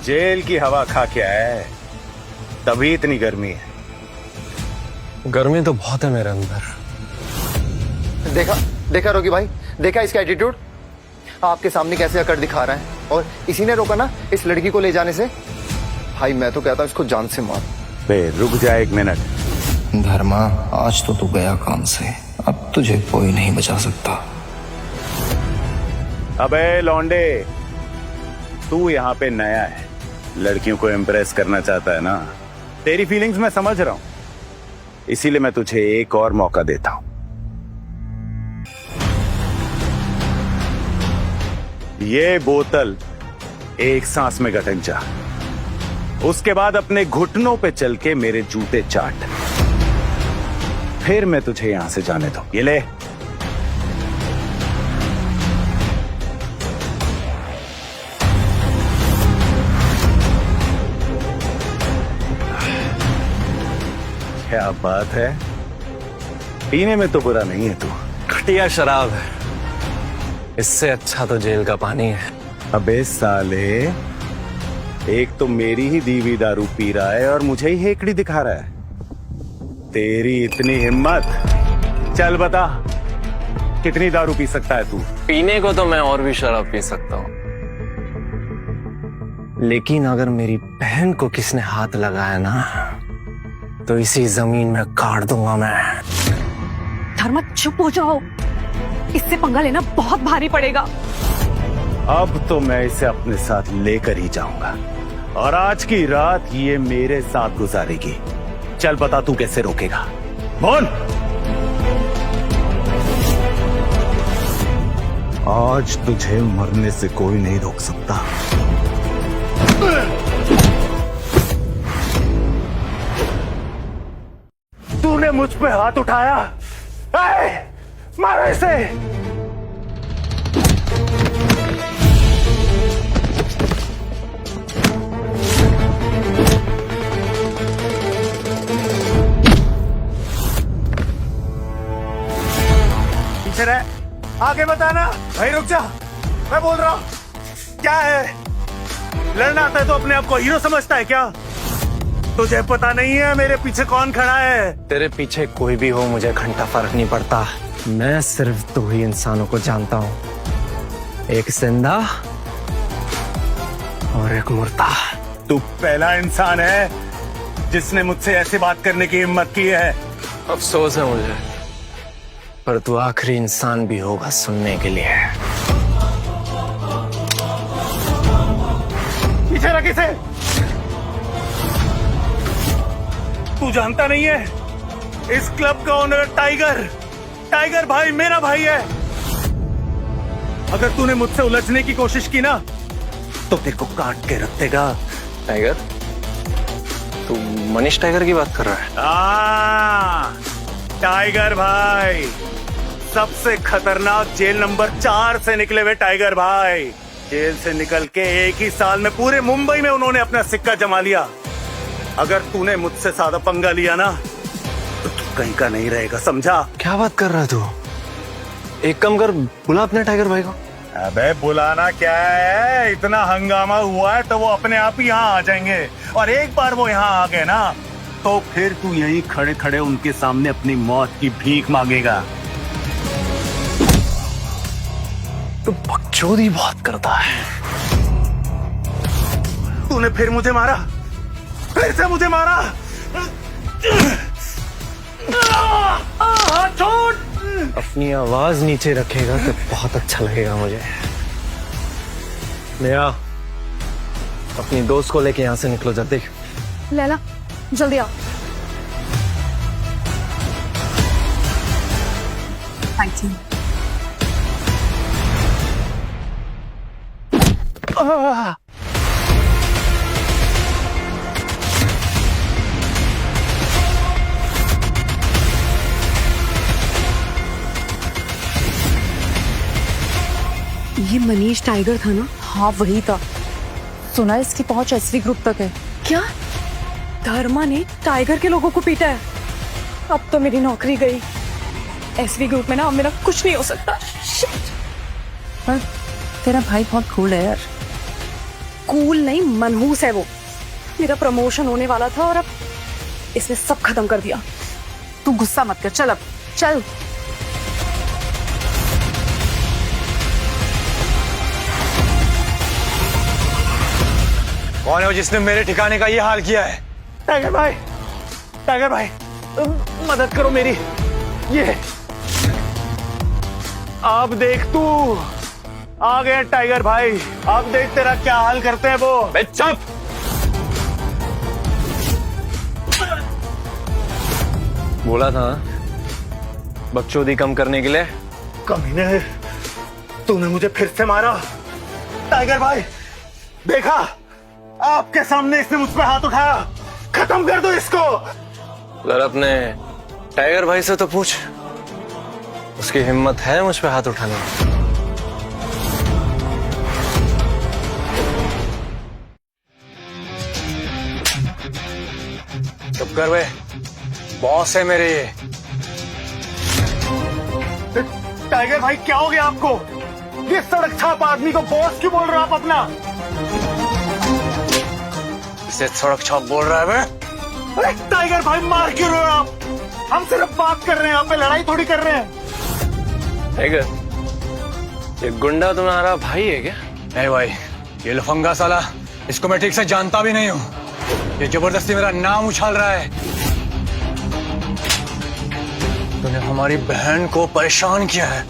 जेल की हवा खा के आया है, तभी इतनी गर्मी है। गर्मी तो बहुत है मेरे अंदर। देखा रॉकी भाई, देखा इसका एटीट्यूड? आपके सामने कैसे अकड़ दिखा रहा है। और इसी ने रोका ना इस लड़की को ले जाने से। भाई मैं तो कहता हूँ इसको जान से मार। बे रुक जा 1 मिनट। धर्मा, आज तो तू गया काम से, अब तुझे कोई नहीं बचा सकता। अबे लौंडे, तू यहाँ पे नया है, लड़कियों को इम्प्रेस करना चाहता है ना? तेरी फीलिंग्स मैं समझ रहा हूँ, इसीलिए मैं तुझे एक और मौका देता हूँ। ये बोतल एक सांस में गटक जा, उसके बाद अपने घुटनों पे चल के मेरे जूते चाट, फिर मैं तुझे यहां से जाने दूं। ये ले। क्या बात है, पीने में तो बुरा नहीं है तू। घटिया शराब है, इससे अच्छा तो जेल का पानी है। अबे साले, एक तो मेरी ही दी हुई दारू पी रहा है और मुझे ही हेकड़ी दिखा रहा है। तेरी इतनी हिम्मत, चल बता कितनी दारू पी सकता है तू? पीने को तो मैं और भी शराब पी सकता हूँ, लेकिन अगर मेरी बहन को किसने हाथ लगाया ना, तो इसी जमीन में काट दूंगा मैं। धर्मा, चुप हो जाओ, इससे पंगा लेना बहुत भारी पड़ेगा। अब तो मैं इसे अपने साथ लेकर ही जाऊंगा और आज की रात ये मेरे साथ गुजारेगी। चल बता तू कैसे रोकेगा? बोल। आज तुझे मरने से कोई नहीं रोक सकता। तूने मुझ पे हाथ उठाया, मारो इसे। पीछे रह, आगे बताना। भाई रुक जा, मैं बोल रहा हूँ। क्या है, लड़ना आता है तो अपने आप को हीरो समझता है क्या? तुझे पता नहीं है मेरे पीछे कौन खड़ा है? तेरे पीछे कोई भी हो मुझे घंटा फर्क नहीं पड़ता। मैं सिर्फ 2 ही इंसानों को जानता हूँ, एक जिंदा और एक मुर्दा। तू पहला इंसान है जिसने मुझसे ऐसी बात करने की हिम्मत की है। अफसोस है मुझे, पर तू आखिरी इंसान भी होगा सुनने के लिए। पीछे रख इसे। तू जानता नहीं है, इस क्लब का ओनर टाइगर भाई मेरा भाई है। अगर तूने मुझसे उलझने की कोशिश की ना, तो तेरे को काट के रख देगा। टाइगर? तू मनीष टाइगर की बात कर रहा है? टाइगर भाई, सबसे खतरनाक जेल नंबर 4 से निकले हुए टाइगर भाई। जेल से निकल के एक ही साल में पूरे मुंबई में उन्होंने अपना सिक्का जमा लिया। अगर तूने मुझसे ज्यादा पंगा लिया ना, तो तू कहीं का नहीं रहेगा, समझा? क्या बात कर रहा है तू? एक काम कर, बुला अपने टाइगर भाई को। अबे बुलाना क्या है, इतना हंगामा हुआ है तो वो अपने आप ही यहाँ आ जाएंगे। और एक बार वो यहाँ आ गए ना तो फिर तू यहीं खड़े खड़े उनके सामने अपनी मौत की भीख मांगेगा। तो बकचोदी बहुत करता है। तूने फिर मुझे मारा, फिर से मुझे मारा। छोड़। अपनी आवाज नीचे रखेगा तो बहुत अच्छा लगेगा मुझे। नेहा, अपनी दोस्त को लेके यहाँ से निकलो जल्दी। लैला जल्दी आओ। Thank you. ये मनीष टाइगर था ना? हाँ वही था। सुना है इसकी पहुंच एसवी ग्रुप तक है। क्या धर्मा ने टाइगर के लोगों को पीटा है? अब तो मेरी नौकरी गई। एसवी ग्रुप में ना अब मेरा कुछ नहीं हो सकता। पर तेरा भाई बहुत कूल है यार। कूल नहीं, मनहूस है वो। मेरा प्रमोशन होने वाला था और अब इसने सब खत्म कर दिया। तू गुस्सा मत कर, चल अब चल। कौन है वो जिसने मेरे ठिकाने का ये हाल किया है? टाइगर भाई, टाइगर भाई, मदद करो मेरी। ये आप देख, तू आ गया टाइगर भाई। आप देख तेरा क्या हाल करते हैं वो। चुप। बोला था बकचोदी कम करने के लिए। कमीने, तूने मुझे फिर से मारा। टाइगर भाई, देखा आपके सामने इसने मुझ पे हाथ उठाया। खत्म कर दो इसको। जरा अपने टाइगर भाई से तो पूछ, उसकी हिम्मत है मुझ पे हाथ उठाने की। चुप कर बे, बॉस है मेरे ये। टाइगर भाई क्या हो गया आपको? ये सड़क छाप आदमी को बॉस क्यों बोल रहे हो आप अपना? इसे सड़क छाप बोल रहा है बे? अरे टाइगर भाई, मार क्यों रहे हो आप? हम सिर्फ बात कर रहे हैं, आप पे लड़ाई थोड़ी कर रहे हैं। टाइगर, ये गुंडा तुम्हारा भाई है क्या? नहीं भाई, ये लफंगा साला, इसको मैं ठीक से जानता भी नहीं हूँ। ये जबरदस्ती मेरा नाम उछाल रहा है। तूने हमारी बहन को परेशान किया है,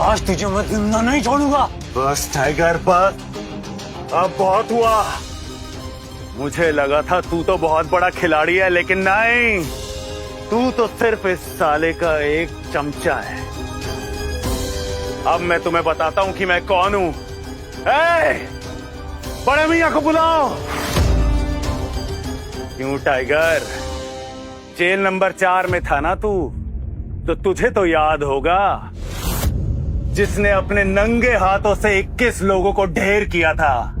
आज तुझे मैं जिंदा नहीं छोड़ूंगा। बस टाइगर, बस अब बहुत हुआ। मुझे लगा था तू तो बहुत बड़ा खिलाड़ी है, लेकिन नहीं, तू तो सिर्फ इस साले का एक चमचा है। अब मैं तुम्हें बताता हूं कि मैं कौन हूं। बड़े मियां को बुलाओ। क्यों टाइगर, जेल नंबर 4 में था ना तू? तो तुझे तो याद होगा, जिसने अपने नंगे हाथों से 21 लोगों को ढेर किया था।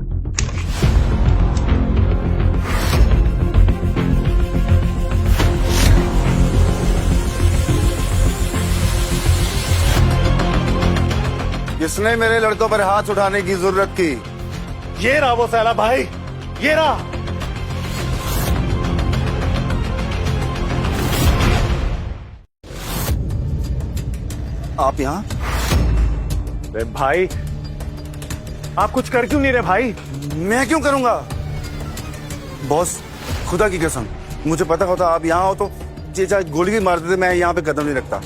किसने मेरे लड़कों पर हाथ उठाने की जरूरत की? ये रहा वो साला भाई, ये रहा। आप यहाँ? भाई आप कुछ कर क्यों नहीं रहे भाई? मैं क्यों करूंगा? बॉस, खुदा की कसम, मुझे पता होता आप यहाँ हो तो ये चाहे गोली भी मार देते, मैं यहाँ पे कदम नहीं रखता।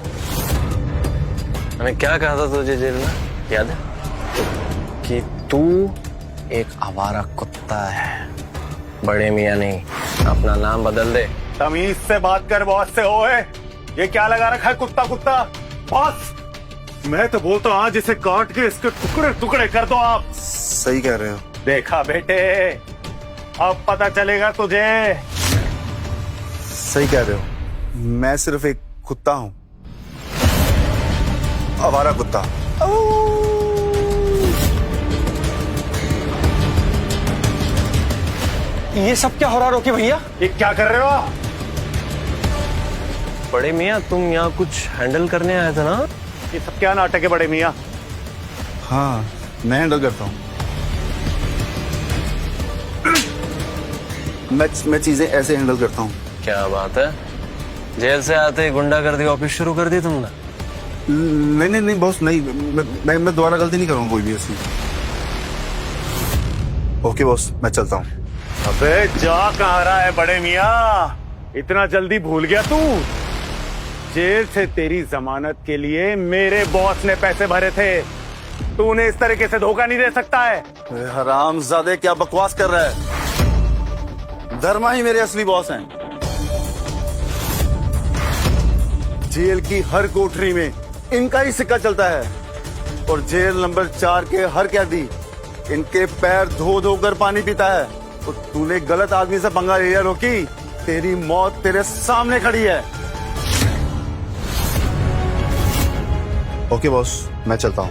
मैंने क्या कहा था तुझे जेल में, याद है? कि तू एक आवारा कुत्ता है, बड़े मियां नहीं। अपना नाम बदल दे। तमीज से बात कर बॉस से। ओए, ये क्या लगा रखा है कुत्ता कुत्ता? बॉस, मैं तो बोलता हूँ आज इसे काट के इसके टुकड़े टुकड़े कर दो आप। सही कह रहे हो। देखा बेटे, अब पता चलेगा तुझे। सही कह रहे हो, मैं सिर्फ एक कुत्ता हूँ, आवारा कुत्ता। ये सब क्या हो रहा रोकी भैया? ये क्या कर रहे हो आप? बड़े मियां, तुम यहाँ कुछ हैंडल करने आए थे ना? ये सब क्या नाटक है बड़े मियां? हाँ मैं हैंडल करता हूँ। मैं चीजें ऐसे हैंडल करता हूँ। क्या बात है, जेल से आते ही गुंडागर्दी ऑफिस शुरू कर दी तुमने? नहीं बॉस, नहीं मैं दोबारा गलती नहीं करूँगा कोई भी ऐसी। ओके बॉस, मैं चलता हूँ। अबे जा कहाँ रहा है बड़े मियाँ, इतना जल्दी भूल गया तू? जेल से तेरी जमानत के लिए मेरे बॉस ने पैसे भरे थे, तूने इस तरीके से धोखा नहीं दे सकता है। हरामजादे क्या बकवास कर रहा है? धर्मा ही मेरे असली बॉस हैं। जेल की हर कोठरी में इनका ही सिक्का चलता है, और जेल नंबर 4 के हर कैदी इनके पैर धो धो कर पानी पीता है। तो तूने गलत आदमी से पंगा ले लिया रोकी, तेरी मौत तेरे सामने खड़ी है। ओके बॉस, मैं चलता हूँ।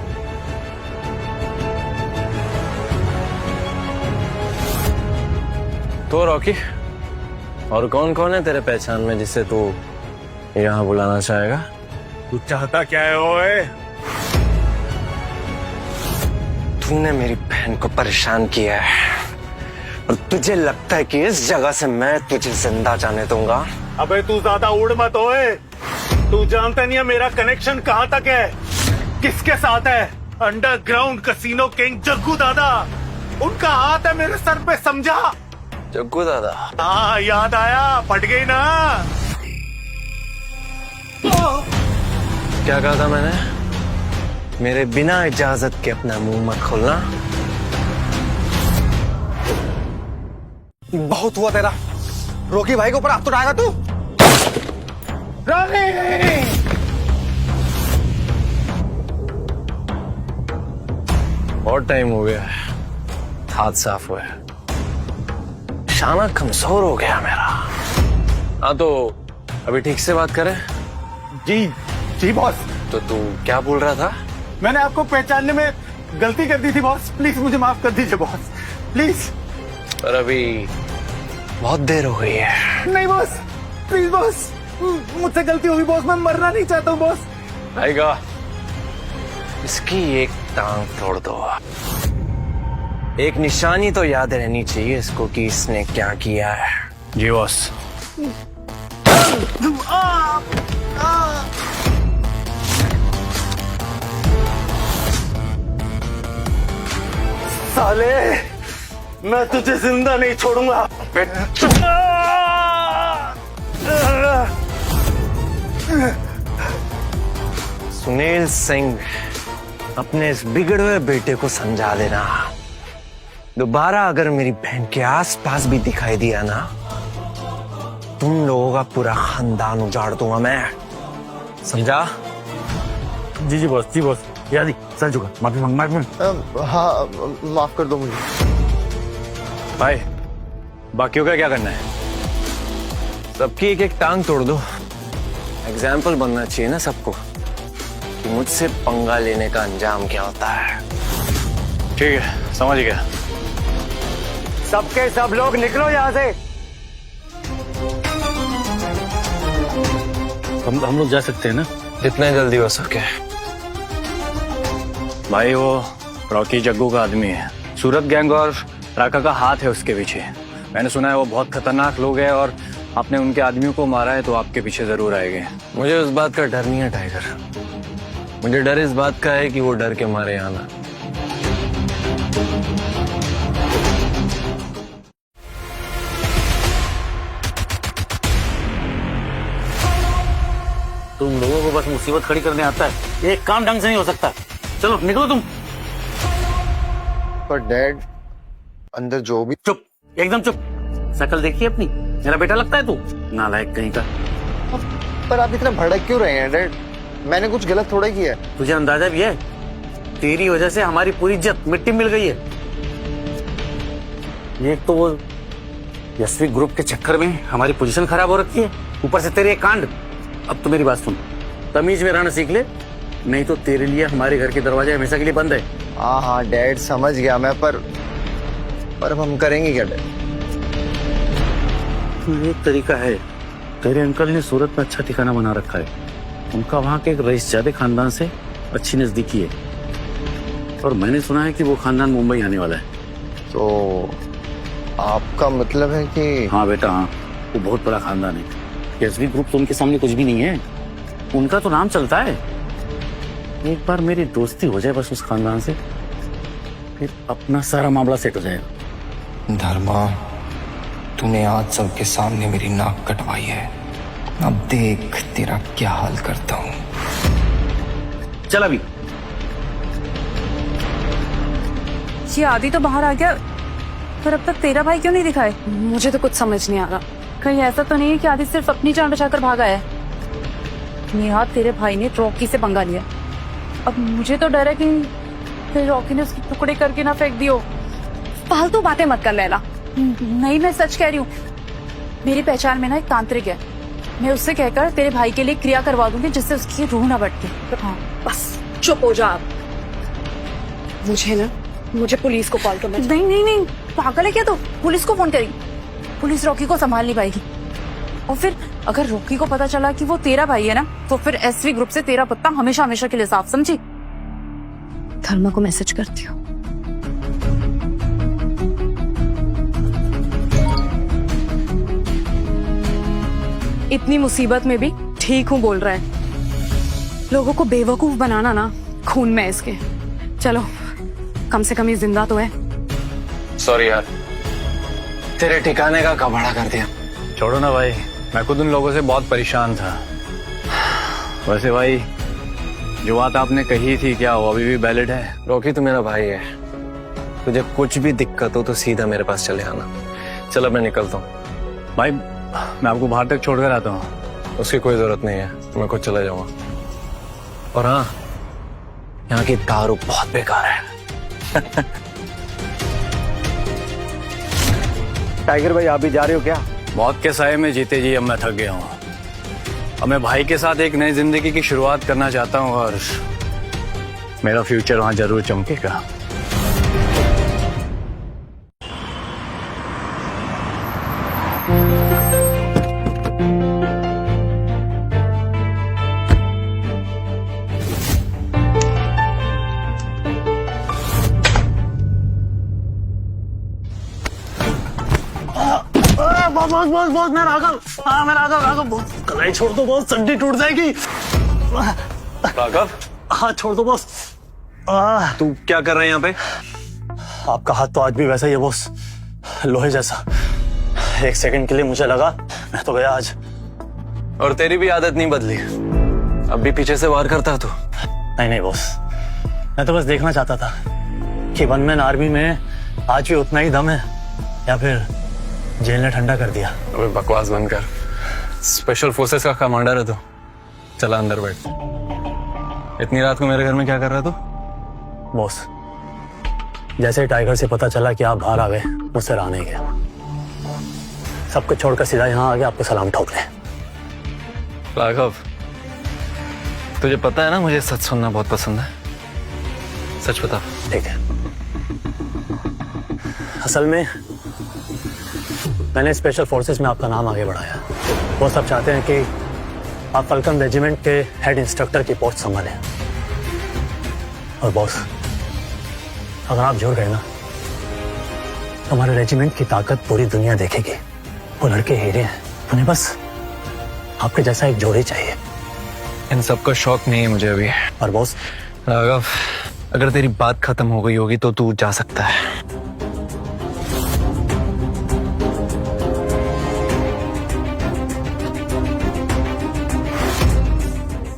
तो रॉकी, और कौन कौन है तेरे पहचान में जिसे तू यहाँ बुलाना चाहेगा? तू चाहता क्या है ओए? तूने मेरी बहन को परेशान किया है, और तुझे लगता है कि इस जगह से मैं तुझे जिंदा जाने दूंगा? अबे तू ज्यादा उड़ मत ओए, तू जानता नहीं है मेरा कनेक्शन कहाँ तक है, किसके साथ है? अंडरग्राउंड कसीनो किंग जग्गू दादा, उनका हाथ है मेरे सर पे, समझा? जग्गू दादा? हाँ याद आया, फट गई ना? क्या कहा था मैंने? मेरे बिना इजाजत के अपना मुंह मत खोलना। बहुत हुआ तेरा, रोकी भाई के ऊपर हाथ तो उठाएगा तू? बहुत टाइम हो गया है हाथ साफ हुए, शाना कमजोर हो गया मेरा। हाँ तो अभी ठीक से बात करें। जी बॉस। तो तू क्या बोल रहा था? मैंने आपको पहचानने में गलती कर दी थी बॉस, प्लीज मुझे माफ कर दीजिए बॉस, प्लीज। पर अभी बहुत देर हो गई है। नहीं बॉस, प्लीज बॉस, मुझसे गलती होगी बॉस, मैं मरना नहीं चाहता हूँ बॉस। आएगा, इसकी एक टांग तोड़ दो। एक निशानी तो याद रहनी चाहिए इसको कि इसने क्या किया है। जी बॉस। साले, मैं तुझे जिंदा नहीं छोड़ूंगा। सुनील सिंह, अपने इस बिगड़े हुए बेटे को समझा देना, दोबारा अगर मेरी बहन के आसपास भी दिखाई दिया ना, तुम लोगों का पूरा खानदान उजाड़ दूंगा मैं, समझा? जी बॉस, जी बॉस। यादी चल चुका, माफी मांग। हाँ, माफ कर दो मुझे भाई। बाकियों का क्या करना है? सबकी एक एक टांग तोड़ दो। एग्जाम्पल बनना चाहिए ना सबको कि मुझसे पंगा लेने का अंजाम क्या होता है। ठीक है, समझ गया। सबके सब लोग निकलो यहाँ से। हम लोग जा सकते हैं ना? जितने जल्दी हो सके। भाई वो रॉकी जग्गू का आदमी है, सूरत गैंग और राका का हाथ है उसके पीछे। मैंने सुना है वो बहुत खतरनाक लोग हैं, और आपने उनके आदमियों को मारा है तो आपके पीछे जरूर आएंगे। मुझे उस बात का डर नहीं है टाइगर, मुझे डर इस बात का है कि वो डर के मारे आना। तुम लोगों को बस मुसीबत खड़ी करने आता है, एक काम ढंग से नहीं हो सकता। चलो निकलो तुम। पर डैड, अंदर जो भी। चुप, एकदम चुप। शक्ल देखिए अपनी, मेरा बेटा लगता है तू? नालायक कहीं का। पर आप इतना भड़क क्यों रहे हैं डैड? मैंने कुछ गलत थोड़ा किया है। तुझे अंदाजा भी है, तेरी वजह से हमारी पूरी इज्जत मिट्टी मिल गई है। एक तो वो यशवी ग्रुप के चक्कर में हमारी पोजीशन खराब हो रखी है, ऊपर से तेरे कांड। अब तो मेरी बात सुन, तमीज में रहना सीख ले, नहीं तो तेरे लिए हमारे घर के दरवाजे हमेशा के लिए बंद है। हाँ डैड, समझ गया मैं, पर अब हम करेंगे क्या डैड? एक तरीका है, तेरे अंकल ने सूरत में अच्छा ठिकाना बना रखा है, उनका वहां के एक रईसजादे खानदान से अच्छी नजदीकी है। और मैंने सुना है कि वो खानदान मुंबई आने वाला है। तो आपका मतलब है कि? हाँ बेटा हाँ, वो बहुत बड़ा खानदान है। एसवी ग्रुप तो उनके सामने कुछ भी नहीं है, उनका तो नाम चलता है। एक बार मेरी दोस्ती हो जाए बस उस खानदान से, फिर अपना सारा मामला सेट हो जाएगा। धर्मा, तूने आज सबके सामने मेरी नाक कटवाई है, अब देख तेरा क्या हाल करता हूँ। चल अभी। ये आदि तो बाहर आ गया, पर अब तक तेरा भाई क्यों नहीं दिखा है? मुझे तो कुछ समझ नहीं आ रहा। कहीं ऐसा तो नहीं है कि आदि सिर्फ अपनी जान बचाकर भागा है? नेहा, तेरे भाई ने रॉकी से पंगा लिया। अब मुझे तो डर है कि फिर रॉकी ने उसके टुकड़े करके ना फेंक दियो। फालतू बातें मत कर लैला। नहीं, मैं सच कह रही हूँ। मेरी पहचान में ना एक तांत्रिक है, मैं उससे कहकर तेरे भाई के लिए क्रिया करवा दूंगी जिससे उसकी रूह ना भटके। हाँ बस चुप हो जा आप। मुझे पुलिस को कॉल करना। नहीं नहीं नहीं, पागल है क्या तू? पुलिस को फोन करेगी? पुलिस रॉकी को संभाल नहीं पाएगी। और फिर अगर रॉकी को पता चला कि वो तेरा भाई है ना, तो फिर एसवी ग्रुप से तेरा पत्ता हमेशा हमेशा के लिए साफ, समझी? धर्मा को मैसेज करती हूँ। इतनी मुसीबत में भी ठीक हूँ बोल रहा है। लोगों को बेवकूफ बनाना ना खून में इसके। चलो कम से कम ये जिंदा तो है। सॉरी यार, तेरे ठिकाने का कबाड़ा कर दिया। छोड़ो ना भाई, मैं खुद उन लोगों से बहुत परेशान था। वैसे भाई, जो बात आपने कही थी क्या वो अभी भी वैलिड है? रॉकी तू मेरा भाई है, तुझे कुछ भी दिक्कत हो तो सीधा मेरे पास चले आना। चलो मैं निकलता हूँ। भाई मैं आपको बाहर तक छोड़कर आता हूँ। उसकी कोई जरूरत नहीं है, मैं खुद चला जाऊंगा। और हाँ, यहाँ की दारू बहुत बेकार है। टाइगर भाई, आप भी जा रहे हो क्या? मौत के साए में जीते जी अब मैं थक गया हूँ। अब मैं भाई के साथ एक नई जिंदगी की शुरुआत करना चाहता हूँ और मेरा फ्यूचर वहां जरूर चमकेगा। बॉस मैं राघव। हाँ मैं राघव। बॉस कलाई छोड़ दो बॉस, चड्डी टूट जाएगी। राघव? हाँ छोड़ दो बॉस। तू क्या कर रहा है यहाँ पे? आपका हाथ तो आज भी वैसा ही है बॉस, लोहे जैसा। एक सेकंड के लिए मुझे लगा मैं तो गया आज। और तेरी भी आदत नहीं बदली, अब भी पीछे से वार करता है तू? नहीं बॉस, मैं तो बस देखना चाहता था कि वन मैन आर्मी में आज भी उतना ही दम है या फिर जेल ने ठंडा कर दिया। अबे बकवास बंद कर, स्पेशल फोर्सेस का कमांडर है तू। चला अंदर बैठ। इतनी रात को मेरे घर में क्या कर रहा है तू? बॉस, जैसे टाइगर से पता चला कि आप बाहर आ गए, मुझसे रहा नहीं गया। सब कुछ छोड़कर सीधा यहाँ आ गया आपको सलाम ठोकने। राघव, तुझे पता है ना मुझे सच सुनना बहुत पसंद है। सच बता। ठीक है, असल में मैंने स्पेशल फोर्सेस में आपका नाम आगे बढ़ाया। वो सब चाहते हैं कि आप फल्कन रेजिमेंट के हेड इंस्ट्रक्टर की पोस्ट संभालें। और बॉस, अगर आप जुड़ गए ना तो हमारे रेजिमेंट की ताकत पूरी दुनिया देखेगी। वो लड़के हीरे हैं, उन्हें बस आपके जैसा एक जोड़ी चाहिए। इन सबका शौक नहीं है मुझे अभी। और बॉस राघव, अगर तेरी बात खत्म हो गई होगी तो तू जा सकता है।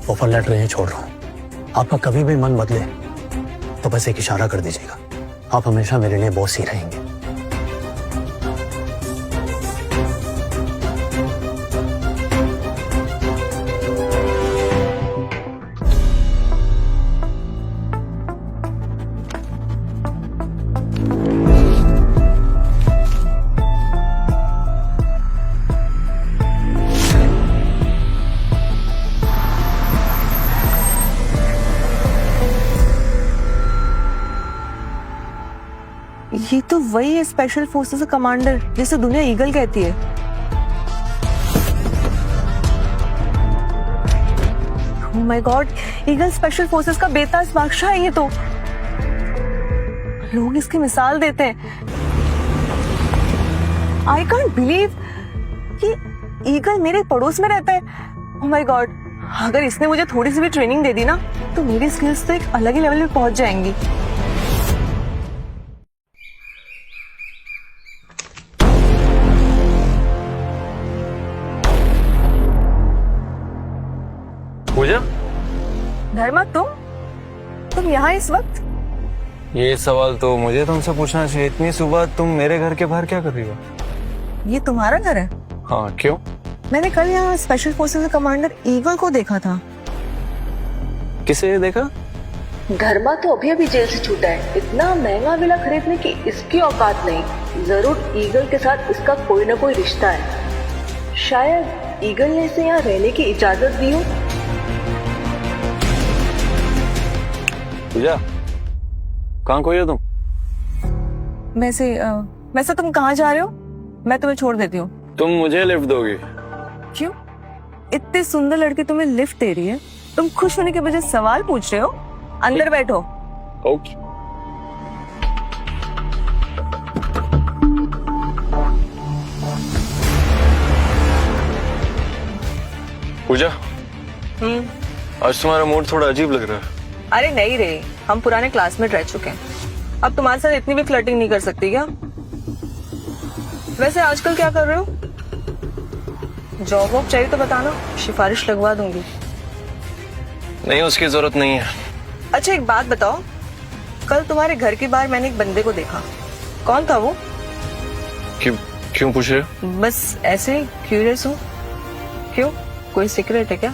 ऑफर लेटर यहीं छोड़ रहा हूं। आपका कभी भी मन बदले तो बस एक इशारा कर दीजिएगा, आप हमेशा मेरे लिए बॉस ही रहेंगे। ये तो वही है स्पेशल फोर्सेस का कमांडर जिसे दुनिया ईगल कहती है। Oh my God, eagle special forces का बेताज बादशाह है ये तो। लोग इसकी मिसाल देते हैं। आई कांट बिलीव कि ईगल मेरे पड़ोस में रहता है। ओह माय गॉड, अगर इसने मुझे थोड़ी सी भी ट्रेनिंग दे दी ना तो मेरी स्किल्स तो एक अलग ही लेवल पे पहुंच जाएंगी। पूजा, धर्मा, तुम यहाँ इस वक्त? ये सवाल तो मुझे तुमसे पूछना चाहिए। इतनी सुबह तुम मेरे घर के बाहर क्या कर रही हो? ये तुम्हारा घर है? हाँ, क्यों? मैंने कल यहाँ स्पेशल फोर्सेस कमांडर ईगल को देखा था। किसे देखा? धर्मा तो अभी अभी जेल से छूटा है। इतना महंगा विला खरीदने की इसकी औकात नहीं। जरूर ईगल के साथ इसका कोई ना कोई रिश्ता है। शायद ईगल ने इसे यहाँ रहने की इजाजत दी हो। पूजा, कहाँ कोई हो तुम? वैसे तुम कहाँ जा रहे हो? मैं तुम्हें छोड़ देती हूँ। तुम मुझे लिफ्ट दोगे? क्यों? इतनी सुंदर लड़की तुम्हें लिफ्ट दे रही है, तुम खुश होने के बजाय सवाल पूछ रहे हो? अंदर बैठो। ओके। पूजा, आज तुम्हारा मूड थोड़ा अजीब लग रहा है। अरे नहीं रे, हम पुराने क्लासमेट रह चुके हैं। अब तुम्हारे साथ इतनी भी फ्लर्टिंग नहीं कर सकती क्या? वैसे आजकल क्या कर रहे हो? जॉब वॉब चाहिए तो बताना, सिफारिश लगवा दूंगी। नहीं, उसकी जरूरत नहीं है। अच्छा एक बात बताओ, कल तुम्हारे घर के बाहर मैंने एक बंदे को देखा। कौन था वो? क्यों पूछ रहे हो? बस ऐसे ही क्यूरियस हूँ। क्यों, कोई सीक्रेट है क्या?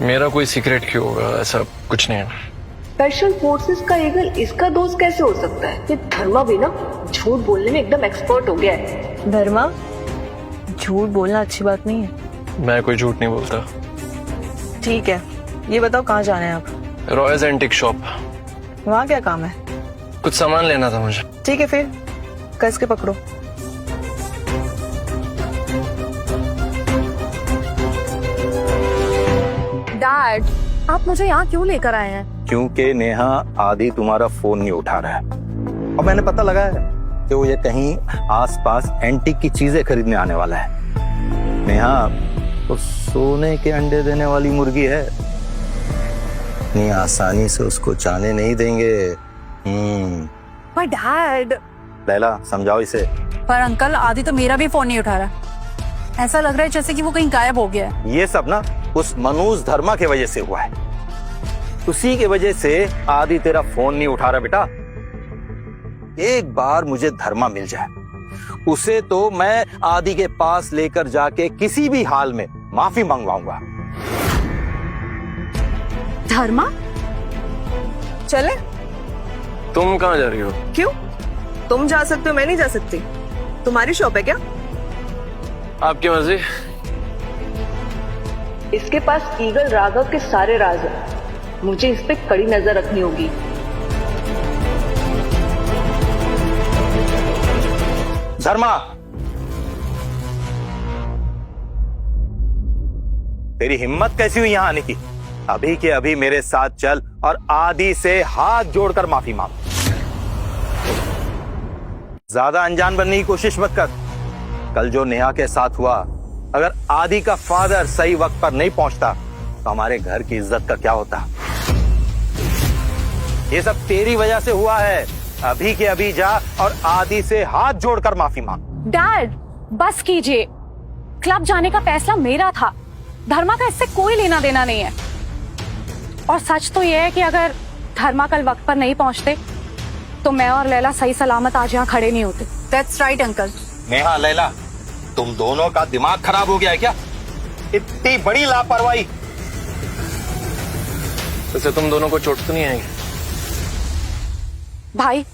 मेरा कोई सीक्रेट क्यों होगा? ऐसा कुछ नहीं है। स्पेशल फोर्सेस का ईगल इसका दोस्त कैसे हो सकता है? ये धर्मा भी ना झूठ बोलने में एकदम एक्सपर्ट हो गया है। धर्मा, झूठ बोलना अच्छी बात नहीं है। मैं कोई झूठ नहीं बोलता। ठीक है, ये बताओ कहाँ जाना है आप? Royals antique shop. वहाँ क्या काम है? कुछ सामान लेना था मुझे। ठीक है फिर कस के पकड़ो। डैड, आप मुझे यहाँ क्यों लेकर आए हैं? क्योंकि नेहा आदि तुम्हारा फोन नहीं उठा रहा है और मैंने पता लगाया है कि वो ये कहीं आसपास एंटीक की चीजें खरीदने आने वाला है। नेहा तो सोने के अंडे देने वाली मुर्गी है, इतनी आसानी से उसको जाने नहीं देंगे। पर डैड। लैला, समझाओ इसे। पर अंकल, आदि तो मेरा भी फोन नहीं उठा रहा। ऐसा लग रहा है जैसे कि वो कहीं गायब हो गया है। ये सब ना उस मनोज धर्मा के वजह से हुआ है। उसी के वजह से आदि तेरा फोन नहीं उठा रहा। बेटा, एक बार मुझे धर्मा मिल जाए, उसे तो मैं आदि के पास लेकर जाके किसी भी हाल में माफी मंगवाऊंगा। धर्मा? चले? तुम कहाँ जा रही हो? क्यों? तुम जा सकते हो, मैं नहीं जा सकती? तुम्हारी शॉप है क्या? आपकी मर्जी। इसके पास ईगल राघव के सारे राज हैं। मुझे इस पे कड़ी नजर रखनी होगी। धर्मा, तेरी हिम्मत कैसी हुई यहां आने की? अभी के अभी मेरे साथ चल और आदि से हाथ जोड़कर माफी मांग। ज्यादा अनजान बनने की कोशिश मत कर। कल जो नेहा के साथ हुआ, अगर आदि का फादर सही वक्त पर नहीं पहुंचता तो हमारे घर की इज्जत का क्या होता? ये सब तेरी वजह से हुआ है। अभी के अभी जा और आदि से हाथ जोड़कर माफी मांग। डैड, बस कीजिए। क्लब जाने का फैसला मेरा था। धर्मा का इससे कोई लेना देना नहीं है। और सच तो यह है कि अगर धर्मा कल वक्त पर नहीं पहुंचते तो मैं और लैला सही सलामत आज यहाँ खड़े नहीं होते। That's right uncle. Neha, Laila, तुम दोनों का दिमाग खराब हो गया है क्या? इतनी बड़ी लापरवाही। वैसे तुम दोनों को चोट तो नहीं आएगी? भाई,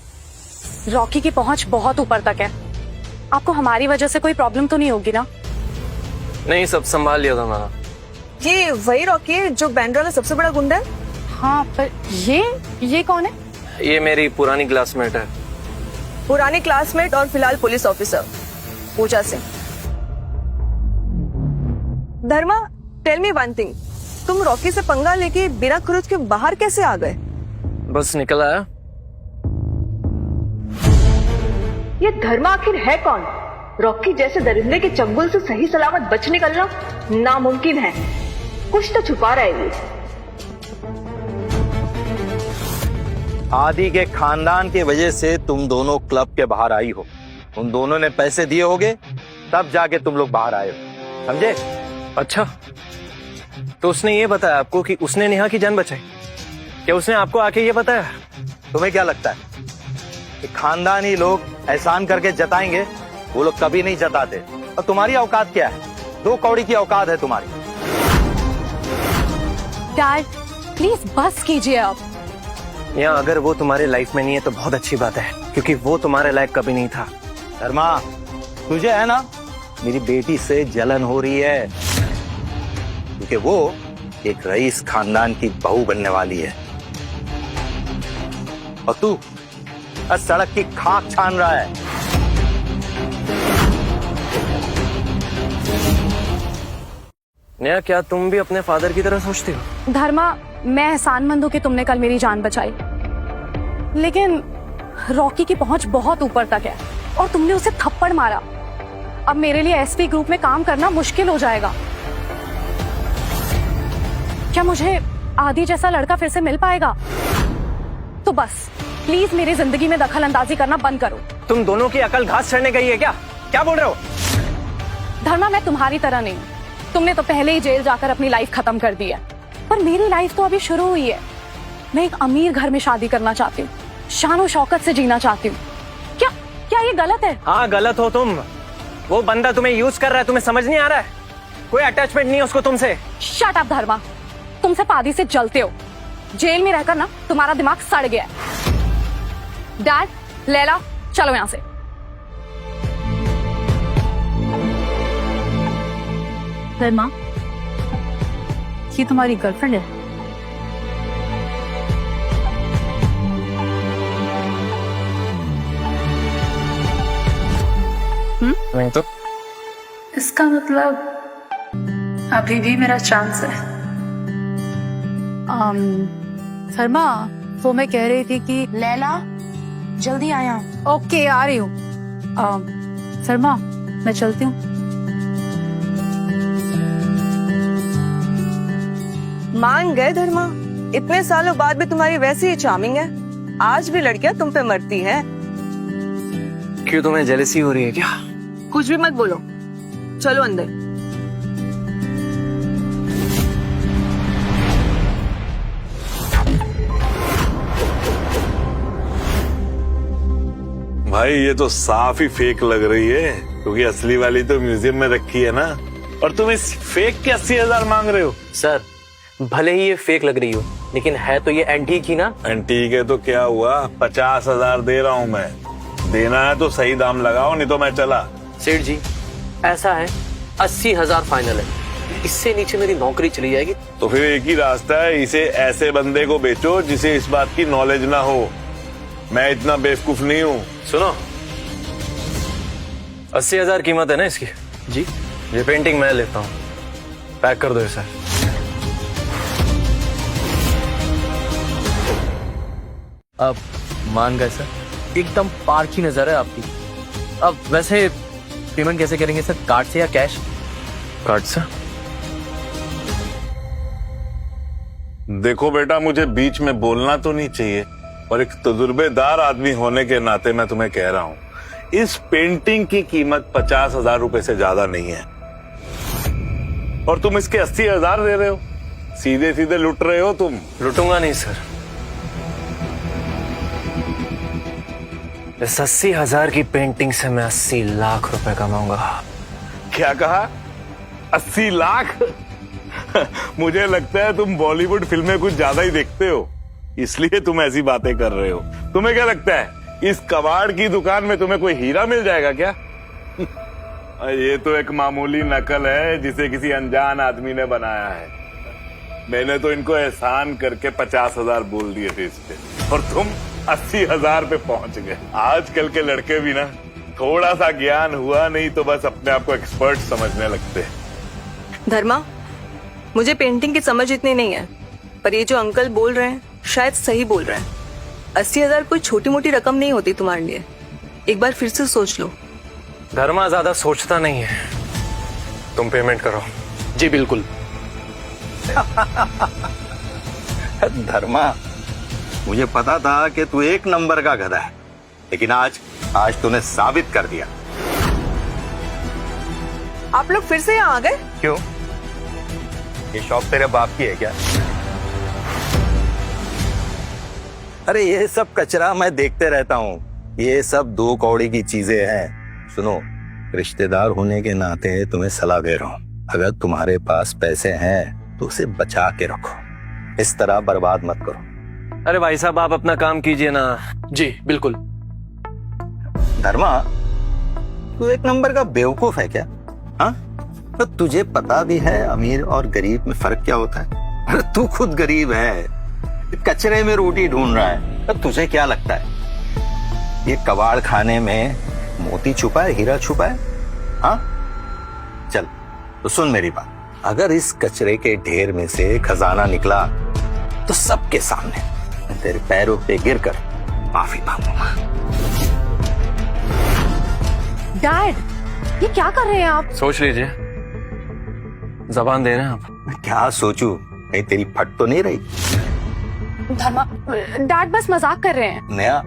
रॉकी की पहुंच बहुत ऊपर तक है। आपको हमारी वजह से कोई प्रॉब्लम तो नहीं होगी ना? नहीं, सब संभाल लिया था मैंने। ये वही रॉकी है जो बैंड्रा का सबसे बड़ा गुंडा है? हाँ, पर ये कौन है? ये मेरी पुरानी क्लासमेट है। पुरानी क्लासमेट और फिलहाल पुलिस ऑफिसर पूजा सिंह। धर्मा, टेल मी वन थिंग, तुम रॉकी से पंगा लेके बिना क्रूज के बाहर कैसे आ गए? बस निकल आया। ये धर्मा आखिर है कौन? रॉकी जैसे दरिंदे के चंगुल से सही सलामत बच निकलना नामुमकिन है। कुछ तो छुपा रहा है ये। आदि के खानदान की वजह से तुम दोनों क्लब के बाहर आई हो। उन दोनों ने पैसे दिए होंगे, तब जाके तुम लोग बाहर आए हो, समझे? अच्छा, तो उसने ये बताया आपको कि उसने नेहा की जान बचाई? क्या उसने आपको आके ये बताया? तुम्हें क्या लगता है कि खानदानी लोग एहसान करके जताएंगे? वो लोग कभी नहीं जताते। और तुम्हारी औकात क्या है? 2 कौड़ी की औकात है तुम्हारी। डैड प्लीज बस कीजिए आप। या अगर वो तुम्हारे लाइफ में नहीं है तो बहुत अच्छी बात है, क्योंकि वो तुम्हारे लायक कभी नहीं था। धर्मा, तुझे है ना मेरी बेटी से जलन हो रही है, क्योंकि वो एक रईस खानदान की बहू बनने वाली है और तू सड़क की खाक छान रहा है। नेहा, क्या तुम भी अपने फादर की तरह सोचती हो? धर्मा, मैं एहसानमंद हूं कि तुमने कल मेरी जान बचाई, लेकिन रॉकी की पहुंच बहुत ऊपर तक है और तुमने उसे थप्पड़ मारा। अब मेरे लिए एसपी ग्रुप में काम करना मुश्किल हो जाएगा। क्या मुझे आदि जैसा लड़का फिर से मिल पाएगा? तो बस प्लीज मेरी जिंदगी में दखल अंदाजी करना बंद करो। तुम दोनों की अकल घास चढ़ने गई है क्या? क्या बोल रहे हो? धर्मा, मैं तुम्हारी तरह नहीं। तुमने तो पहले ही जेल जाकर अपनी लाइफ खत्म कर दी है, पर मेरी लाइफ तो अभी शुरू हुई है। मैं एक अमीर घर में शादी करना चाहती हूँ, शान और शौकत से जीना चाहती हूँ। क्या क्या ये गलत है? हाँ, गलत हो तुम। वो बंदा तुम्हें यूज कर रहा है, तुम्हें समझ नहीं आ रहा है? कोई अटैचमेंट नहीं है उसको तुमसे। शट अप धर्मा, तुम सिर्फ आदि से जलते हो। जेल में रहकर ना तुम्हारा दिमाग सड़ गया है। डैड, लैला, चलो यहाँ से। धर्मा, ये तुम्हारी गर्लफ्रेंड है? नहीं तो? इसका मतलब अभी भी मेरा चांस है। धर्मा, वो मैं कह रही थी कि लैला, जल्दी आया। ओके, आ रही हूँ। धर्मा, मैं चलती हूँ। मान गए धर्मा, इतने सालों बाद भी तुम्हारी वैसी ही चार्मिंग है। आज भी लड़कियां तुम पे मरती हैं। क्यों, तुम्हें जेलसी हो रही है क्या? कुछ भी मत बोलो, चलो अंदर। भाई ये तो साफ ही फेक लग रही है, क्योंकि असली वाली तो म्यूजियम में रखी है ना, और तुम इस फेक के 80,000 मांग रहे हो। सर, भले ही ये फेक लग रही हो, लेकिन है तो ये एंटीक ही ना। एंटीक है तो क्या हुआ? 50,000 दे रहा हूँ मैं। देना है तो सही दाम लगाओ, नहीं तो मैं चला। सेठ जी, ऐसा है 80,000 फाइनल है, इससे नीचे मेरी नौकरी चली जाएगी। तो फिर एक ही रास्ता है, इसे ऐसे बंदे को बेचो जिसे इस बात की नॉलेज ना हो। मैं इतना बेवकूफ नहीं हूँ। सुनो, 80,000 कीमत है ना इसकी। जी, ये पेंटिंग मैं लेता हूँ, पैक कर दो इसे। अब मान गए सर, एकदम पार्क की नजर है आपकी। अब वैसे पेमेंट कैसे करेंगे सर, कार्ड से या कैश? कार्ड से। देखो बेटा, मुझे बीच में बोलना तो नहीं चाहिए, और एक तजुर्बेदार आदमी होने के नाते मैं तुम्हें कह रहा हूँ, इस पेंटिंग की कीमत 50,000 रुपए से ज्यादा नहीं है, और तुम इसके 80,000 दे रहे हो। सीधे सीधे लुट रहे हो तुम। लुटूंगा नहीं सर, इस 80,000 की पेंटिंग से मैं 80 लाख रुपए कमाऊंगा। क्या कहा? 80 लाख? मुझे लगता है तुम बॉलीवुड फिल्में कुछ ज्यादा ही देखते हो, इसलिए तुम ऐसी बातें कर रहे हो। तुम्हें क्या लगता है इस कबाड़ की दुकान में तुम्हें कोई हीरा मिल जाएगा क्या? ये तो एक मामूली नकल है जिसे किसी अनजान आदमी ने बनाया है। मैंने तो इनको एहसान करके 50,000 बोल दिए थे इस पे, और तुम 80,000 पे पहुंच गए। आजकल के लड़के भी ना, थोड़ा सा ज्ञान हुआ नहीं तो बस अपने आप को एक्सपर्ट समझने लगते हैं। धर्मा, मुझे पेंटिंग की समझ इतनी नहीं है, पर ये जो अंकल बोल रहे हैं शायद सही बोल रहे हैं। 80,000 कोई छोटी मोटी रकम नहीं होती तुम्हारे लिए। एक बार फिर से सोच लो। धर्मा ज्यादा सोचता नहीं है, तुम पेमेंट करो। जी बिल्कुल। धर्मा, मुझे पता था कि तू एक नंबर का गधा है, लेकिन आज तूने साबित कर दिया। आप लोग फिर से यहाँ आ गए? क्यों? ये शॉप तेरे बाप की है क्या? अरे ये सब कचरा मैं देखते रहता हूँ, ये सब 2 कौड़ी की चीजें हैं। सुनो, रिश्तेदार होने के नाते तुम्हें सलाह दे रहा हूँ, अगर तुम्हारे पास पैसे हैं तो उसे बचा के रखो, इस तरह बर्बाद मत करो। अरे भाई साहब, आप अपना काम कीजिए ना। जी बिल्कुल। धर्मा, तू एक नंबर का बेवकूफ है क्या? हाँ, तो तुझे पता भी है अमीर और गरीब में फर्क क्या होता है? अरे तू खुद गरीब है, कचरे में रोटी ढूंढ रहा है, तो तुझे क्या लगता है ये कबाड़ खाने में मोती छुपा है, हीरा छुपा है? हाँ, चल तो सुन मेरी बात, अगर इस कचरे के ढेर में से खजाना निकला तो सबके सामने मैं तेरे पैरों पे गिरकर माफी मांगूंगा। डैड, ये क्या कर रहे हैं आप? सोच लीजिए, जबान दे रहे हैं आप। क्या सोचूं? कहीं तेरी फट तो नहीं रही? धर्मा, डैड बस मजाक कर रहे हैं। नया,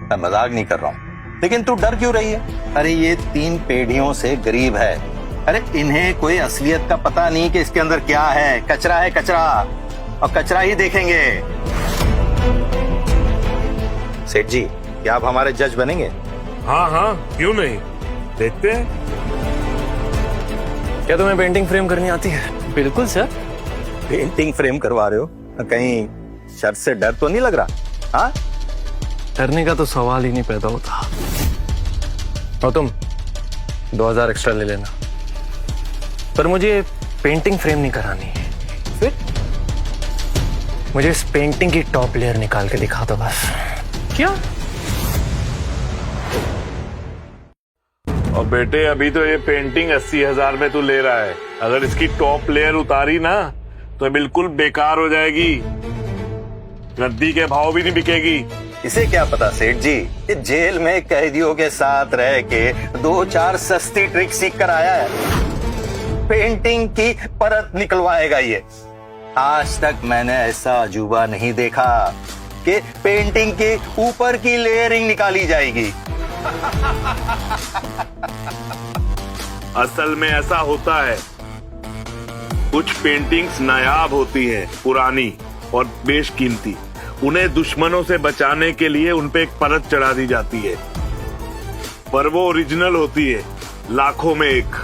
मैं मजाक नहीं कर रहा हूँ, लेकिन तू डर क्यों रही है? अरे ये 3 पीढ़ियों से गरीब है, अरे इन्हें कोई असलियत का पता नहीं कि इसके अंदर क्या है। कचरा है कचरा, और कचरा ही देखेंगे। सेठ जी, क्या आप हमारे जज बनेंगे? हाँ हाँ, क्यों नहीं, देखते हैं। क्या तुम्हें पेंटिंग फ्रेम करनी आती है? बिल्कुल सर। पेंटिंग फ्रेम करवा रहे हो, कहीं शर्त से डर तो नहीं लग रहा? हाँ, डरने का तो सवाल ही नहीं पैदा होता। और तुम 2000 एक्स्ट्रा ले लेना, पर मुझे पेंटिंग फ्रेम नहीं करानी है। फिर मुझे इस पेंटिंग की टॉप लेयर निकाल के दिखा दो बस। क्या? और बेटे, अभी तो ये पेंटिंग 80,000 में तू ले रहा है, अगर इसकी टॉप लेयर उतारी ना तो बिल्कुल बेकार हो जाएगी, गद्दी के भाव भी नहीं बिकेगी। इसे क्या पता सेठ जी, ये जेल में कैदियों के साथ रह के 2-4 सस्ती ट्रिक सीख कर आया है। पेंटिंग की परत निकलवाएगा ये। आज तक मैंने ऐसा अजूबा नहीं देखा कि पेंटिंग के ऊपर की लेयरिंग निकाली जाएगी। असल में ऐसा होता है, कुछ पेंटिंग्स नायाब होती हैं, पुरानी और बेशकीमती, उन्हें दुश्मनों से बचाने के लिए उनपे एक परत चढ़ा दी जाती है, पर वो ओरिजिनल होती है, लाखों में एक।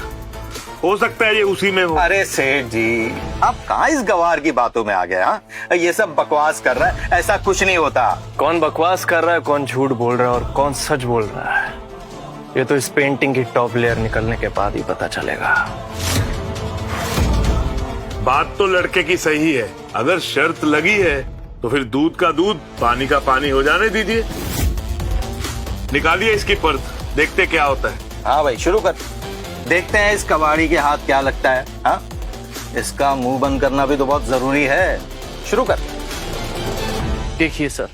हो सकता है ये उसी में हो। अरे सेठ जी, आप कहाँ इस गवार की बातों में आ गए? हाँ, ये सब बकवास कर रहा है, ऐसा कुछ नहीं होता। कौन बकवास कर रहा है, कौन झूठ बोल रहा है और कौन सच बोल रहा है, ये तो इस पेंटिंग की टॉप लेयर निकलने के बाद ही पता चलेगा। बात तो लड़के की सही है, अगर शर्त लगी है तो फिर दूध का दूध पानी का पानी हो जाने दीजिए। निकालिए इसकी परत, देखते क्या होता है। हाँ भाई, शुरू कर, देखते हैं इस कबाड़ी के हाथ क्या लगता है। हाँ, इसका मुंह बंद करना भी तो बहुत जरूरी है। शुरू कर। देखिए सर,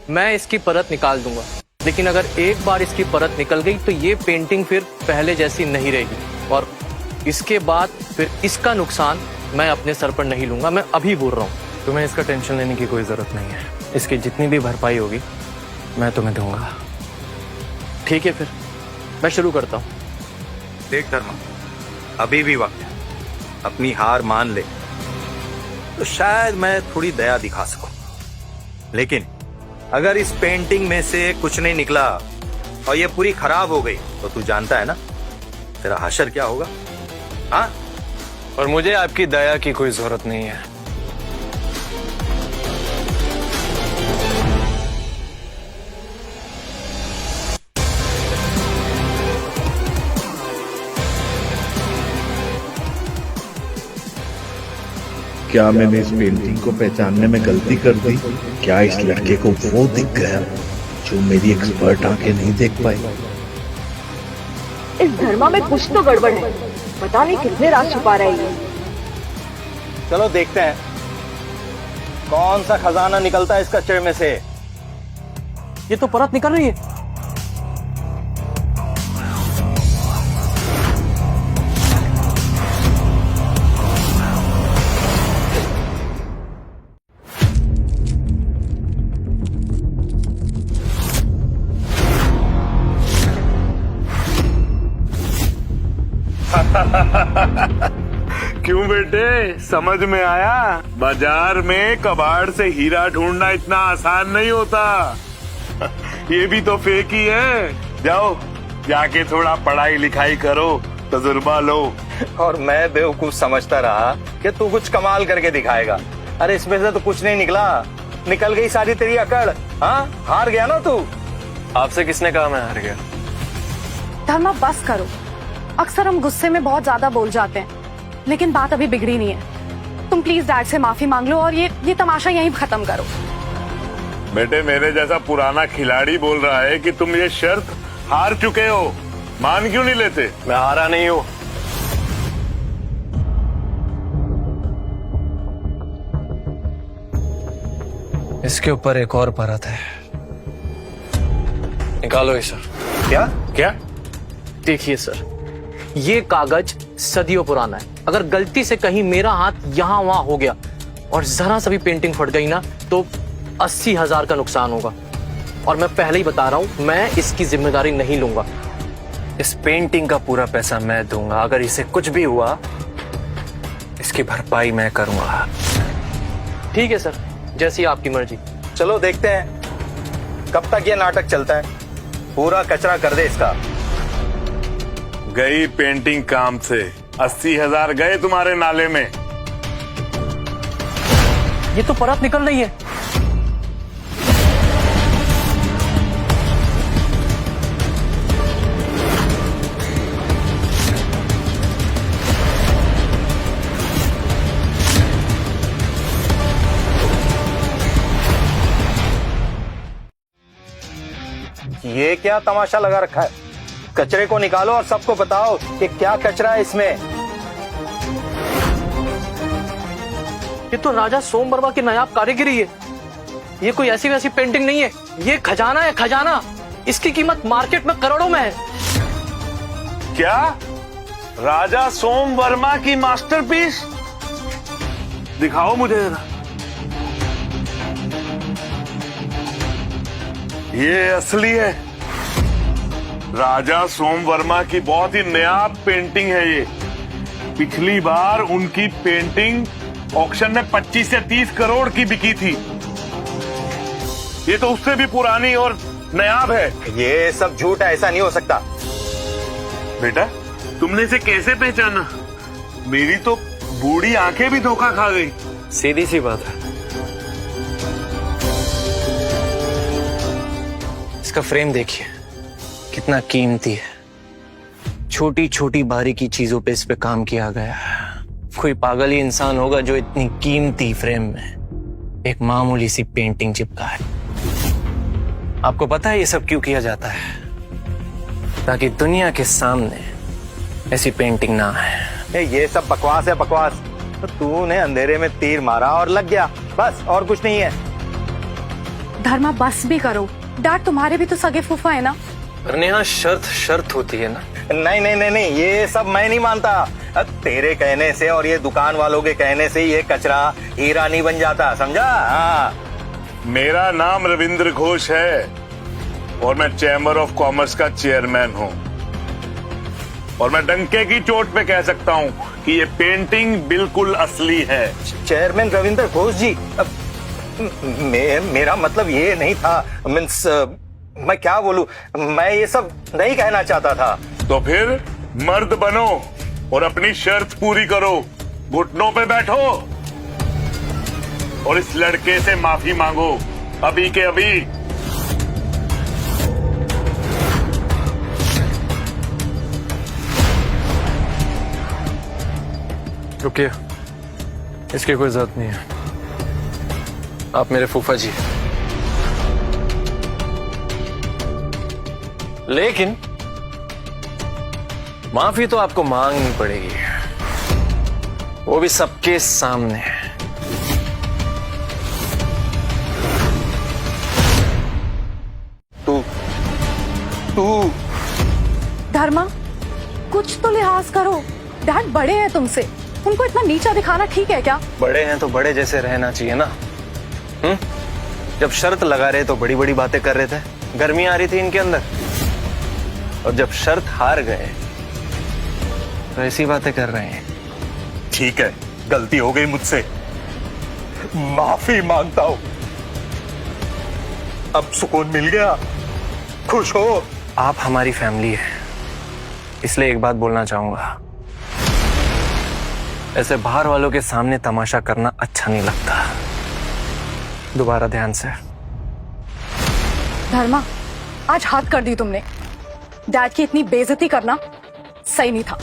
मैं इसकी परत निकाल दूंगा, लेकिन अगर एक बार इसकी परत निकल गई तो ये पेंटिंग फिर पहले जैसी नहीं रहेगी, और इसके बाद फिर इसका नुकसान मैं अपने सर पर नहीं लूंगा। मैं अभी बोल रहा हूँ। तुम्हें इसका टेंशन लेने की कोई जरूरत नहीं है, इसकी जितनी भी भरपाई होगी मैं तुम्हें दूंगा। ठीक है, फिर मैं शुरू करता हूँ। देख धर्मा, अभी भी वक्त है, अपनी हार मान ले तो शायद मैं थोड़ी दया दिखा सकूं, लेकिन अगर इस पेंटिंग में से कुछ नहीं निकला और ये पूरी खराब हो गई तो तू जानता है ना तेरा हशर क्या होगा? हाँ, और मुझे आपकी दया की कोई जरूरत नहीं है। क्या मैंने इस पेंटिंग को पहचानने में गलती कर दी? क्या इस लड़के को वो दिख गया जो मेरी एक्सपर्ट आंखें नहीं देख पाई? इस धर्मा में कुछ तो गड़बड़ है, पता नहीं कितने राज छुपा रहा है ये। चलो देखते हैं कौन सा खजाना निकलता है इस कचरे में से। ये तो परत निकल रही है। क्यों बेटे, समझ में आया? बाजार में कबाड़ से हीरा ढूंढना इतना आसान नहीं होता। ये भी तो फेक ही है। जाओ, जाके थोड़ा पढ़ाई लिखाई करो, तजुर्बा लो। और मैं बेवकूफ समझता रहा कि तू कुछ कमाल करके दिखाएगा। अरे इसमें से तो कुछ नहीं निकला, निकल गई सारी तेरी अकड़। हाँ, हार गया ना तू। आपसे किसने कहा मैं हार गया? धर्मा बस करो, अक्सर हम गुस्से में बहुत ज्यादा बोल जाते हैं, लेकिन बात अभी बिगड़ी नहीं है। तुम प्लीज डैड से माफी मांग लो और ये तमाशा यहीं खत्म करो। बेटे, मेरे जैसा पुराना खिलाड़ी बोल रहा है कि तुम ये शर्त हार चुके हो, मान क्यों नहीं लेते? मैं हारा नहीं हूं। इसके ऊपर एक और परत है, निकालो इसे। क्या? क्या? देखिए सर, ये कागज सदियों पुराना है। अगर गलती से कहीं मेरा हाथ यहाँ वहां हो गया और जरा सा भी पेंटिंग फट गई ना, तो 80,000 का नुकसान होगा। और मैं पहले ही बता रहा हूं, मैं इसकी जिम्मेदारी नहीं लूंगा। इस पेंटिंग का पूरा पैसा मैं दूंगा। अगर इसे कुछ भी हुआ, इसकी भरपाई मैं करूंगा। ठीक है सर, जैसी आपकी मर्जी। चलो देखते हैं कब तक ये नाटक चलता है। पूरा कचरा कर दे इसका। गई पेंटिंग काम से, 80,000 गए तुम्हारे नाले में। ये तो परत निकल रही है। ये क्या तमाशा लगा रखा है? कचरे को निकालो और सबको बताओ कि क्या कचरा है इसमें। ये तो राजा सोम वर्मा की नायाब कारीगरी है। ये कोई ऐसी वैसी पेंटिंग नहीं है, ये खजाना है, खजाना। इसकी कीमत मार्केट में करोड़ों में है। क्या? राजा सोम वर्मा की मास्टरपीस? दिखाओ मुझे जरा। ये असली है। राजा सोम वर्मा की बहुत ही नायाब पेंटिंग है ये। पिछली बार उनकी पेंटिंग ऑक्शन में 25 से 30 करोड़ की बिकी थी। ये तो उससे भी पुरानी और नायाब है। ये सब झूठ है, ऐसा नहीं हो सकता। बेटा, तुमने इसे कैसे पहचाना? मेरी तो बूढ़ी आंखें भी धोखा खा गई। सीधी सी बात है। इसका फ्रेम देखिए, कितना कीमती है। छोटी छोटी बारीकी चीजों पे इस पे काम किया गया है। कोई पागल ही इंसान होगा जो इतनी कीमती फ्रेम में एक मामूली सी पेंटिंग चिपका है। आपको पता है ये सब क्यों किया जाता है? ताकि दुनिया के सामने ऐसी पेंटिंग ना है। ये सब बकवास है, बकवास। तो तूने अंधेरे में तीर मारा और लग गया, बस, और कुछ नहीं है। धर्मा बस भी करो, डैड तुम्हारे भी तो सगे फूफा है ना। पर नेहा, शर्त होती है ना। नहीं नहीं नहीं नहीं, ये सब मैं नहीं मानता। तेरे कहने से और ये दुकान वालों के कहने से ये कचरा हीरा नहीं बन जाता, समझा? हाँ। मेरा नाम रविंद्र घोष है और मैं चैम्बर ऑफ कॉमर्स का चेयरमैन हूँ। और मैं डंके की चोट पे कह सकता हूँ कि ये पेंटिंग बिल्कुल असली है। चेयरमैन रविंद्र घोष जी, मेरा मतलब ये नहीं था। मीन्स मैं क्या बोलूं, मैं ये सब नहीं कहना चाहता था। तो फिर मर्द बनो और अपनी शर्त पूरी करो। घुटनों पे बैठो और इस लड़के से माफी मांगो, अभी के अभी। रुकिए, इसकी कोई जरूरत नहीं है। आप मेरे फूफा जी हैं। लेकिन माफी तो आपको मांगनी पड़ेगी, वो भी सबके सामने। तू धर्मा, कुछ तो लिहाज करो। डैड बड़े हैं तुमसे, उनको इतना नीचा दिखाना ठीक है क्या? बड़े हैं तो बड़े जैसे रहना चाहिए ना। जब शर्त लगा रहे तो बड़ी बड़ी बातें कर रहे थे, गर्मी आ रही थी इनके अंदर। और जब शर्त हार गए तो ऐसी बातें कर रहे हैं। ठीक है, गलती हो गई मुझसे, माफी मांगता हूं। अब सुकून मिल गया, खुश हो? आप हमारी फैमिली है, इसलिए एक बात बोलना चाहूंगा, ऐसे बाहर वालों के सामने तमाशा करना अच्छा नहीं लगता। दोबारा ध्यान से। धर्मा, आज हाथ कर दी तुमने। डैड की इतनी बेइज्जती करना सही नहीं था।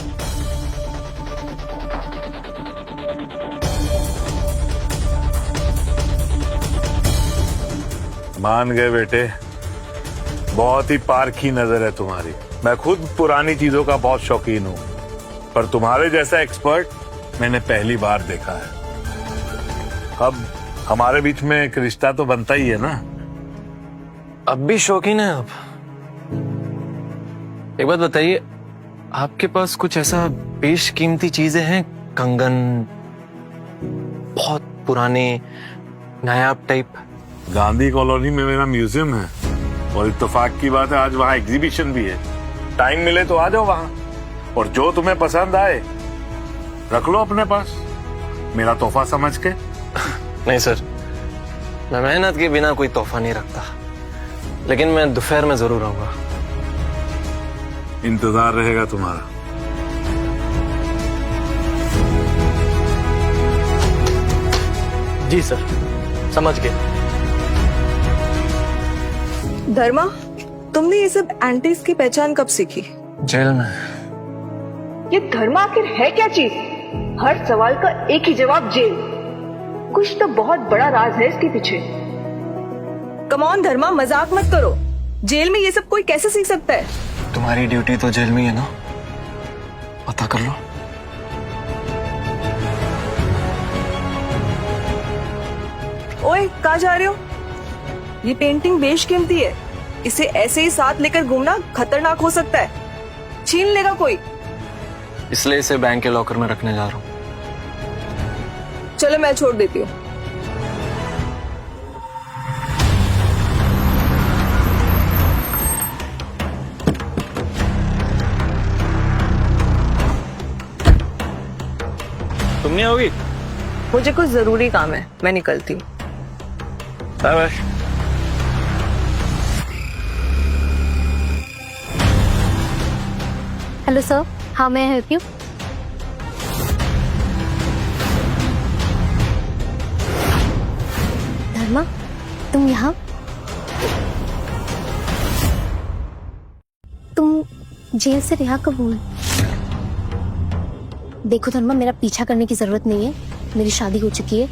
मान गए बेटे, बहुत ही पारखी नजर है तुम्हारी। मैं खुद पुरानी चीजों का बहुत शौकीन हूं, पर तुम्हारे जैसा एक्सपर्ट मैंने पहली बार देखा है। अब हमारे बीच में एक रिश्ता तो बनता ही है ना। अब भी शौकीन है आप? एक बात बताइए, आपके पास कुछ ऐसा बेशकीमती चीजें हैं? कंगन, बहुत पुराने नायाब टाइप? गांधी कॉलोनी में मेरा म्यूजियम है, और इत्तेफाक की बात है आज वहाँ एग्जीबिशन भी है। टाइम मिले तो आ जाओ वहाँ, और जो तुम्हें पसंद आए रख लो अपने पास, मेरा तोहफा समझ के। नहीं सर, मैं मेहनत के बिना कोई तोहफा नहीं रखता, लेकिन मैं दोपहर में जरूर आऊंगा। इंतजार रहेगा तुम्हारा। जी सर, समझ गए। धर्मा, तुमने ये सब एंटीज की पहचान कब सीखी? जेल में। ये धर्मा आखिर है क्या चीज? हर सवाल का एक ही जवाब, जेल। कुछ तो बहुत बड़ा राज है इसके पीछे। कम ऑन धर्मा, मजाक मत करो। जेल में ये सब कोई कैसे सीख सकता है? तुम्हारी ड्यूटी तो जेल में ही है ना, पता कर लो। ओए, कहाँ जा रहे हो? ये पेंटिंग बेशकीमती है, इसे ऐसे ही साथ लेकर घूमना खतरनाक हो सकता है, छीन लेगा कोई। इसलिए इसे बैंक के लॉकर में रखने जा रहा हूँ। चलो मैं छोड़ देती हूँ। तुम नहीं आओगी? मुझे कुछ जरूरी काम है, मैं निकलती हूँ। Bye bye. Hello sir, how may I help you? Dharma, तुम यहाँ? तुम जेल से रिहा कब हुए? देखो धर्मा, मेरा पीछा करने की जरूरत नहीं है, मेरी शादी हो चुकी है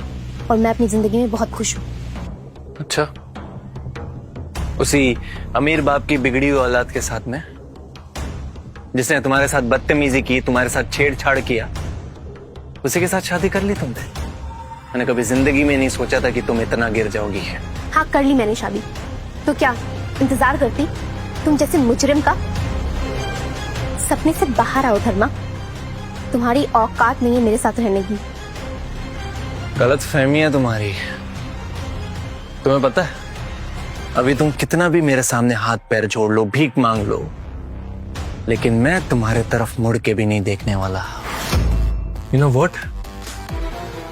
और मैं अपनी जिंदगी में बहुत खुश हूँ। अच्छा, उसी अमीर बाप की बिगड़ी हुई औलाद के साथ में, जिसने तुम्हारे साथ बदतमीजी की, तुम्हारे साथ छेड़छाड़ किया, उसी के साथ शादी कर ली तुमने? मैंने कभी जिंदगी में नहीं सोचा था कि तुम इतना गिर जाओगी। हाँ, कर ली मैंने शादी। तो क्या इंतजार करती तुम जैसे मुजरिम का? सपने से बाहर आओ धर्मा, तुम्हारी औकात नहीं है मेरे साथ रहने की। गलत फहमी है तुम्हारी। तुम्हें पता है, अभी तुम कितना भी मेरे सामने हाथ पैर जोड़ लो, भीख मांग लो, लेकिन मैं तुम्हारे तरफ मुड़ के भी नहीं देखने वाला। यू नो व्हाट,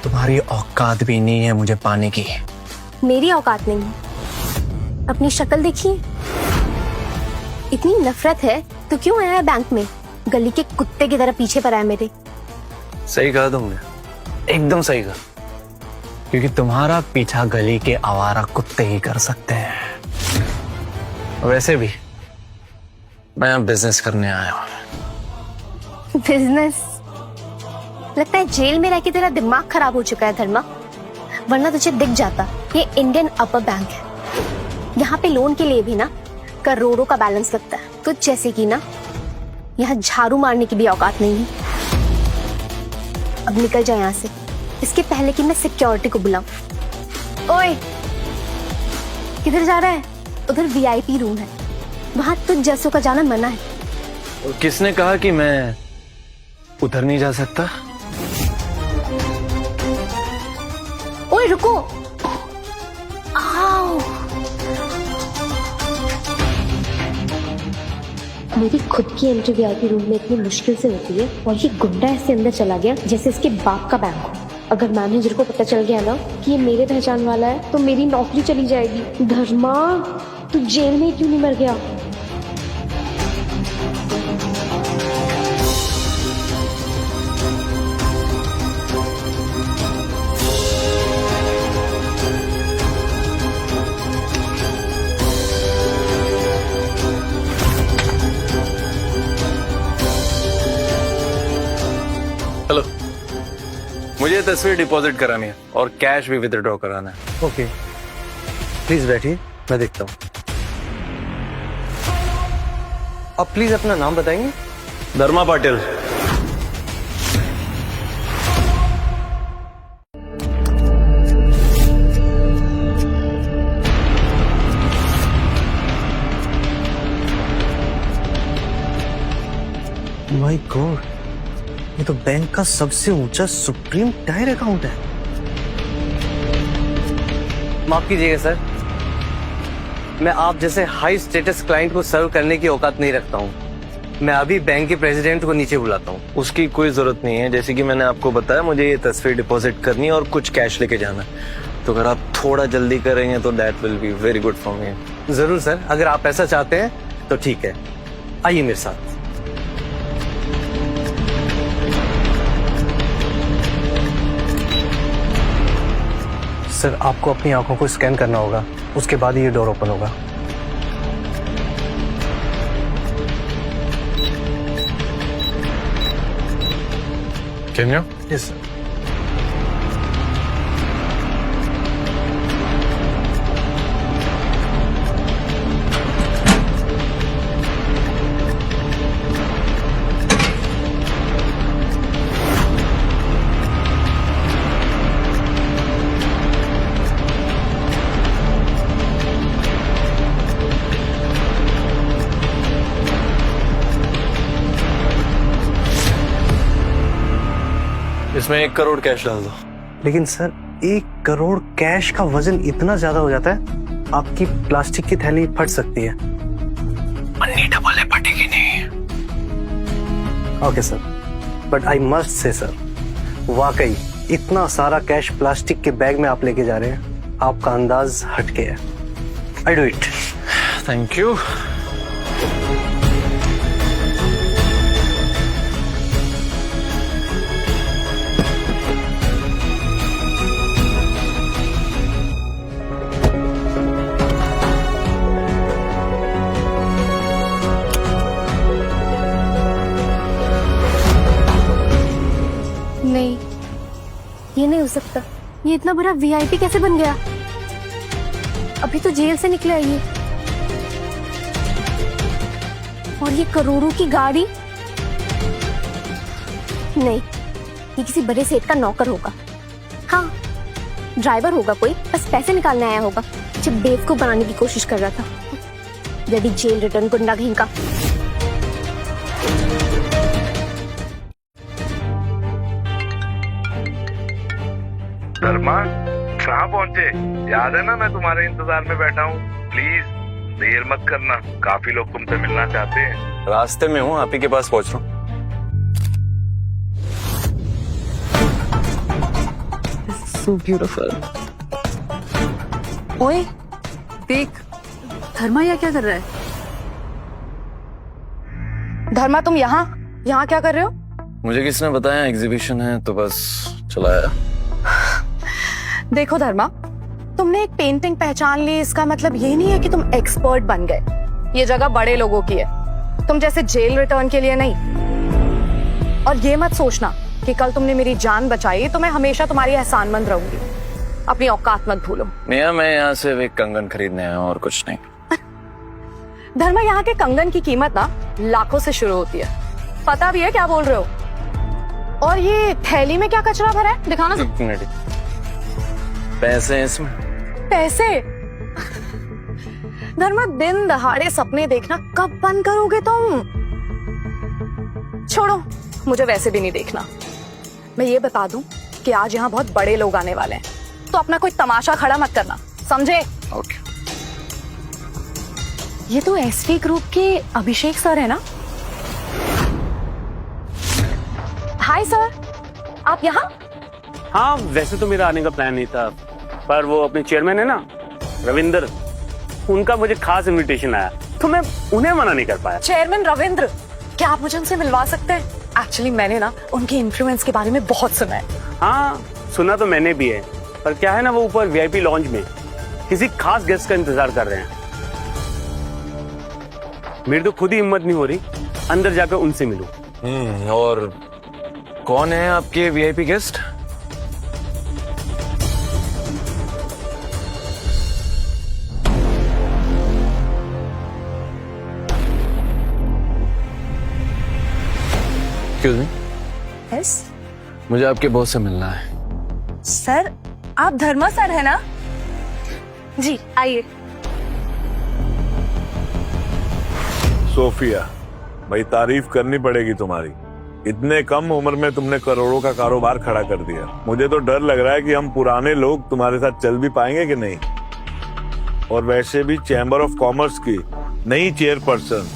तुम्हारी औकात भी नहीं है मुझे पाने की। मेरी औकात नहीं है? अपनी शक्ल देखिए, इतनी नफरत है तो क्यों आया है बैंक में? गली के कुत्ते की तरह पीछे पर आया मेरे। सही कहा तुमने, एकदम सही कहा, क्योंकि तुम्हारा पीछा गली के आवारा कुत्ते ही कर सकते हैं। वैसे भी मैं बिजनेस करने आया हूँ। बिजनेस? लगता है जेल में रह के तेरा दिमाग खराब हो चुका है धर्मा, वरना तुझे दिख जाता ये इंडियन अपर बैंक है। यहाँ पे लोन के लिए भी ना करोड़ों का बैलेंस लगता है, तो जैसे कि ना यहाँ झाड़ू मारने की भी औकात नहीं है। अब निकल जाए यहाँ से, इसके पहले कि मैं सिक्योरिटी को बुलाऊं। ओए, किधर जा रहा है? उधर वीआईपी रूम है, वहां तुझ जैसों का जाना मना है। किसने कहा कि मैं उधर नहीं जा सकता? ओए रुको, आओ। मेरी खुद की एंट्री वीआईपी रूम में इतनी मुश्किल से होती है और ये गुंडा ऐसे अंदर चला गया जैसे इसके बाप का बैंक हो। अगर मैनेजर को पता चल गया ना कि ये मेरे पहचान वाला है तो मेरी नौकरी चली जाएगी। धर्मा, तू जेल में क्यों नहीं मर गया? हेलो, मुझे ये तस्वीर डिपॉजिट करानी है और कैश भी विथड्रॉ कराना है। ओके, प्लीज बैठिए, मैं देखता हूँ। आप प्लीज अपना नाम बताएंगे? धर्मा पाटिल। माय गॉड, ये तो बैंक का सबसे ऊंचा सुप्रीम टायर अकाउंट है। माफ कीजिएगा सर, मैं आप जैसे हाई स्टेटस क्लाइंट को सर्व करने की औकात नहीं रखता हूँ। मैं अभी बैंक के प्रेसिडेंट को नीचे बुलाता हूँ। उसकी कोई जरूरत नहीं है, जैसे कि मैंने आपको बताया मुझे ये तस्वीर डिपॉजिट करनी है और कुछ कैश लेके जाना है। तो अगर आप थोड़ा जल्दी करेंगे तो that will be very good for me. जरूर सर, अगर आप ऐसा चाहते हैं तो ठीक है, आइए मेरे साथ। सर, आपको अपनी आंखों को स्कैन करना होगा, उसके बाद ही ये डोर ओपन होगा। Can you? Yes sir. इसमें 1 करोड़ कैश डाल दो। लेकिन सर, 1 करोड़ कैश का वजन इतना ज्यादा हो जाता है, आपकी प्लास्टिक की थैली फट सकती है। पन्नी डबल है, फटेगी नहीं। Okay sir, but I must say sir, वाकई इतना सारा कैश प्लास्टिक के बैग में आप लेके जा रहे हैं, आपका अंदाज हटके है। I do it. Thank you. नहीं, ये नहीं हो सकता। ये इतना बड़ा वीआईपी कैसे बन गया? अभी तो जेल से निकला है ये। और ये करोड़ों की गाड़ी? नहीं, ये किसी बड़े सेठ का नौकर होगा। हाँ, ड्राइवर होगा कोई, बस पैसे निकालने आया होगा। जब बेवकूफ बनाने की कोशिश कर रहा था। यदि जेल रिटर्न गुंडा कहीं का। धर्मा, कहाँ पहुँचे? याद है ना मैं तुम्हारे इंतजार में बैठा हूँ। प्लीज देर मत करना, काफी लोग तुमसे मिलना चाहते हैं। रास्ते में हूँ, आप ही के पास पहुंच रहा हूँ। So beautiful. ओए, देख, धर्मा यहाँ क्या कर रहा है? धर्मा, तुम यहाँ क्या कर रहे हो? मुझे किसने बताया एग्जीबिशन है, तो बस चला आया। देखो धर्मा, तुमने एक पेंटिंग पहचान ली, इसका मतलब ये नहीं है कि तुम एक्सपर्ट बन गए। ये जगह बड़े लोगों की है, तुम जैसे जेल रिटर्न के लिए नहीं। और ये मत सोचना कि कल तुमने मेरी जान बचाई तो मैं हमेशा तुम्हारी एहसानमंद रहूंगी। अपनी औकात मत भूलो। नेहा, मैं यहाँ से एक कंगन खरीदने आया हूँ और कुछ नहीं। धर्मा, यहाँ के कंगन की कीमत ना लाखों से शुरू होती है। पता भी है क्या बोल रहे हो? और ये थैली में क्या कचरा भरा है, दिखाना। एक मिनट, पैसे हैं इसमें? पैसे? धर्मा, दिन दहाड़े सपने देखना कब बंद करोगे तुम? छोड़ो, मुझे वैसे भी नहीं देखना। मैं ये बता दूं कि आज यहाँ बहुत बड़े लोग आने वाले हैं, तो अपना कोई तमाशा खड़ा मत करना, समझे? ओके। ये तो एसवी ग्रुप के अभिषेक सर है ना? हाय सर, आप यहाँ? हाँ, वैसे तो मेरा आने का प्लान नहीं था, पर वो अपने चेयरमैन है ना, रविंदर, उनका मुझे खास इनविटेशन आया, तो मैं उन्हें मना नहीं कर पाया। चेयरमैन रविंद्र, क्या आप मुझे उनसे मिलवा सकते हैं? एक्चुअली मैंने ना उनके इन्फ्लुएंस के बारे में बहुत सुना है। हाँ, सुना तो मैंने भी है, पर क्या है ना, वो ऊपर वीआईपी लॉन्ज में किसी खास गेस्ट का इंतजार कर रहे हैं। मेरी तो खुद ही हिम्मत नहीं हो रही अंदर जाकर उनसे मिलूं। और कौन है आपके VIP guest? Excuse me? Yes मुझे आपके बॉस से मिलना है। सर, आप धर्मा सर है ना? जी आइए। सोफिया, भाई तारीफ करनी पड़ेगी तुम्हारी। इतने कम उम्र में तुमने करोड़ों का कारोबार खड़ा कर दिया। मुझे तो डर लग रहा है कि हम पुराने लोग तुम्हारे साथ चल भी पाएंगे कि नहीं। और वैसे भी चैम्बर ऑफ कॉमर्स की नई चेयरपर्सन,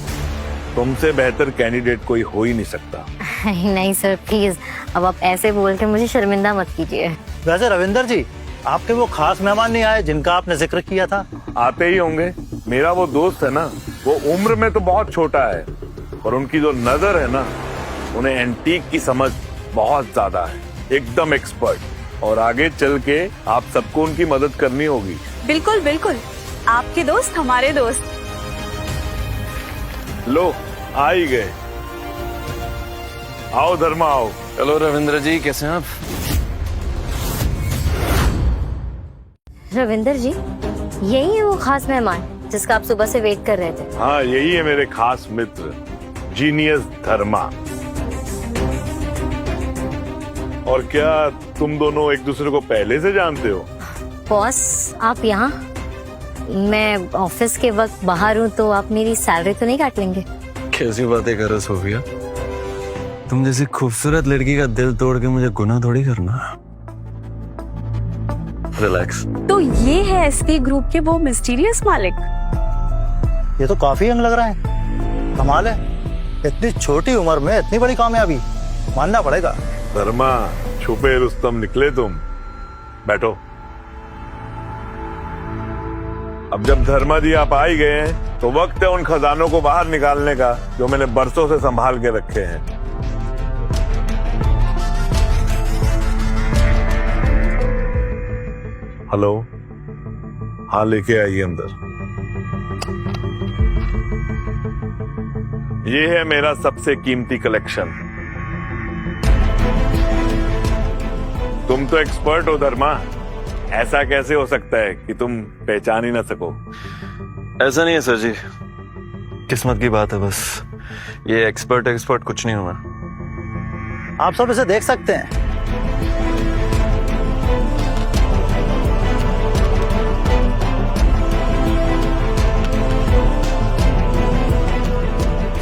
तुमसे बेहतर कैंडिडेट कोई हो ही नहीं सकता। नहीं सर प्लीज, अब आप ऐसे बोल के मुझे शर्मिंदा मत कीजिए। वैसे रविंदर जी, आपके वो खास मेहमान नहीं आए जिनका आपने जिक्र किया था? आते ही होंगे। मेरा वो दोस्त है ना, वो उम्र में तो बहुत छोटा है, पर उनकी जो नजर है ना, उन्हें एंटीक की समझ बहुत ज्यादा है, एकदम एक्सपर्ट। और आगे चल के आप सबको उनकी मदद करनी होगी। बिल्कुल बिल्कुल, आपके दोस्त हमारे दोस्त। लो, आ ही गए। आओ धर्मा, आओ। हेलो रविंद्र जी, कैसे हैं आप? रविंदर जी, यही है वो खास मेहमान जिसका आप सुबह से वेट कर रहे थे? हाँ, यही है मेरे खास मित्र जीनियस धर्मा। और क्या तुम दोनों एक दूसरे को पहले से जानते हो? बॉस, आप यहाँ? मैं ऑफिस के वक्त बाहर हूँ, तो आप मेरी सैलरी तो नहीं काट लेंगे? कैसी बातें कर रहे हो सोफिया? तुम जैसी खूबसूरत लड़की का दिल तोड़ के मुझे गुनाह थोड़ी करना। रिलैक्स। तो ये है एसवी ग्रुप के वो मिस्टीरियस मालिक। ये तो काफी यंग लग रहा है, कमाल है। इतनी छोटी उम्र में इतनी बड़ी कामयाबी, मानना पड़ेगा। धर्मा, छुपे रुस्तम निकले तुम। बैठो। अब जब धर्मा जी आप आ ही गए हैं, तो वक्त है उन खजानों को बाहर निकालने का जो मैंने बरसों से संभाल के रखे हैं। हेलो, हाँ लेके आइए अंदर। ये है मेरा सबसे कीमती कलेक्शन। तुम तो एक्सपर्ट हो धर्मा, ऐसा कैसे हो सकता है कि तुम पहचान ही ना सको? ऐसा नहीं है सर जी, किस्मत की बात है बस। ये एक्सपर्ट कुछ नहीं हुआ। आप सब इसे देख सकते हैं।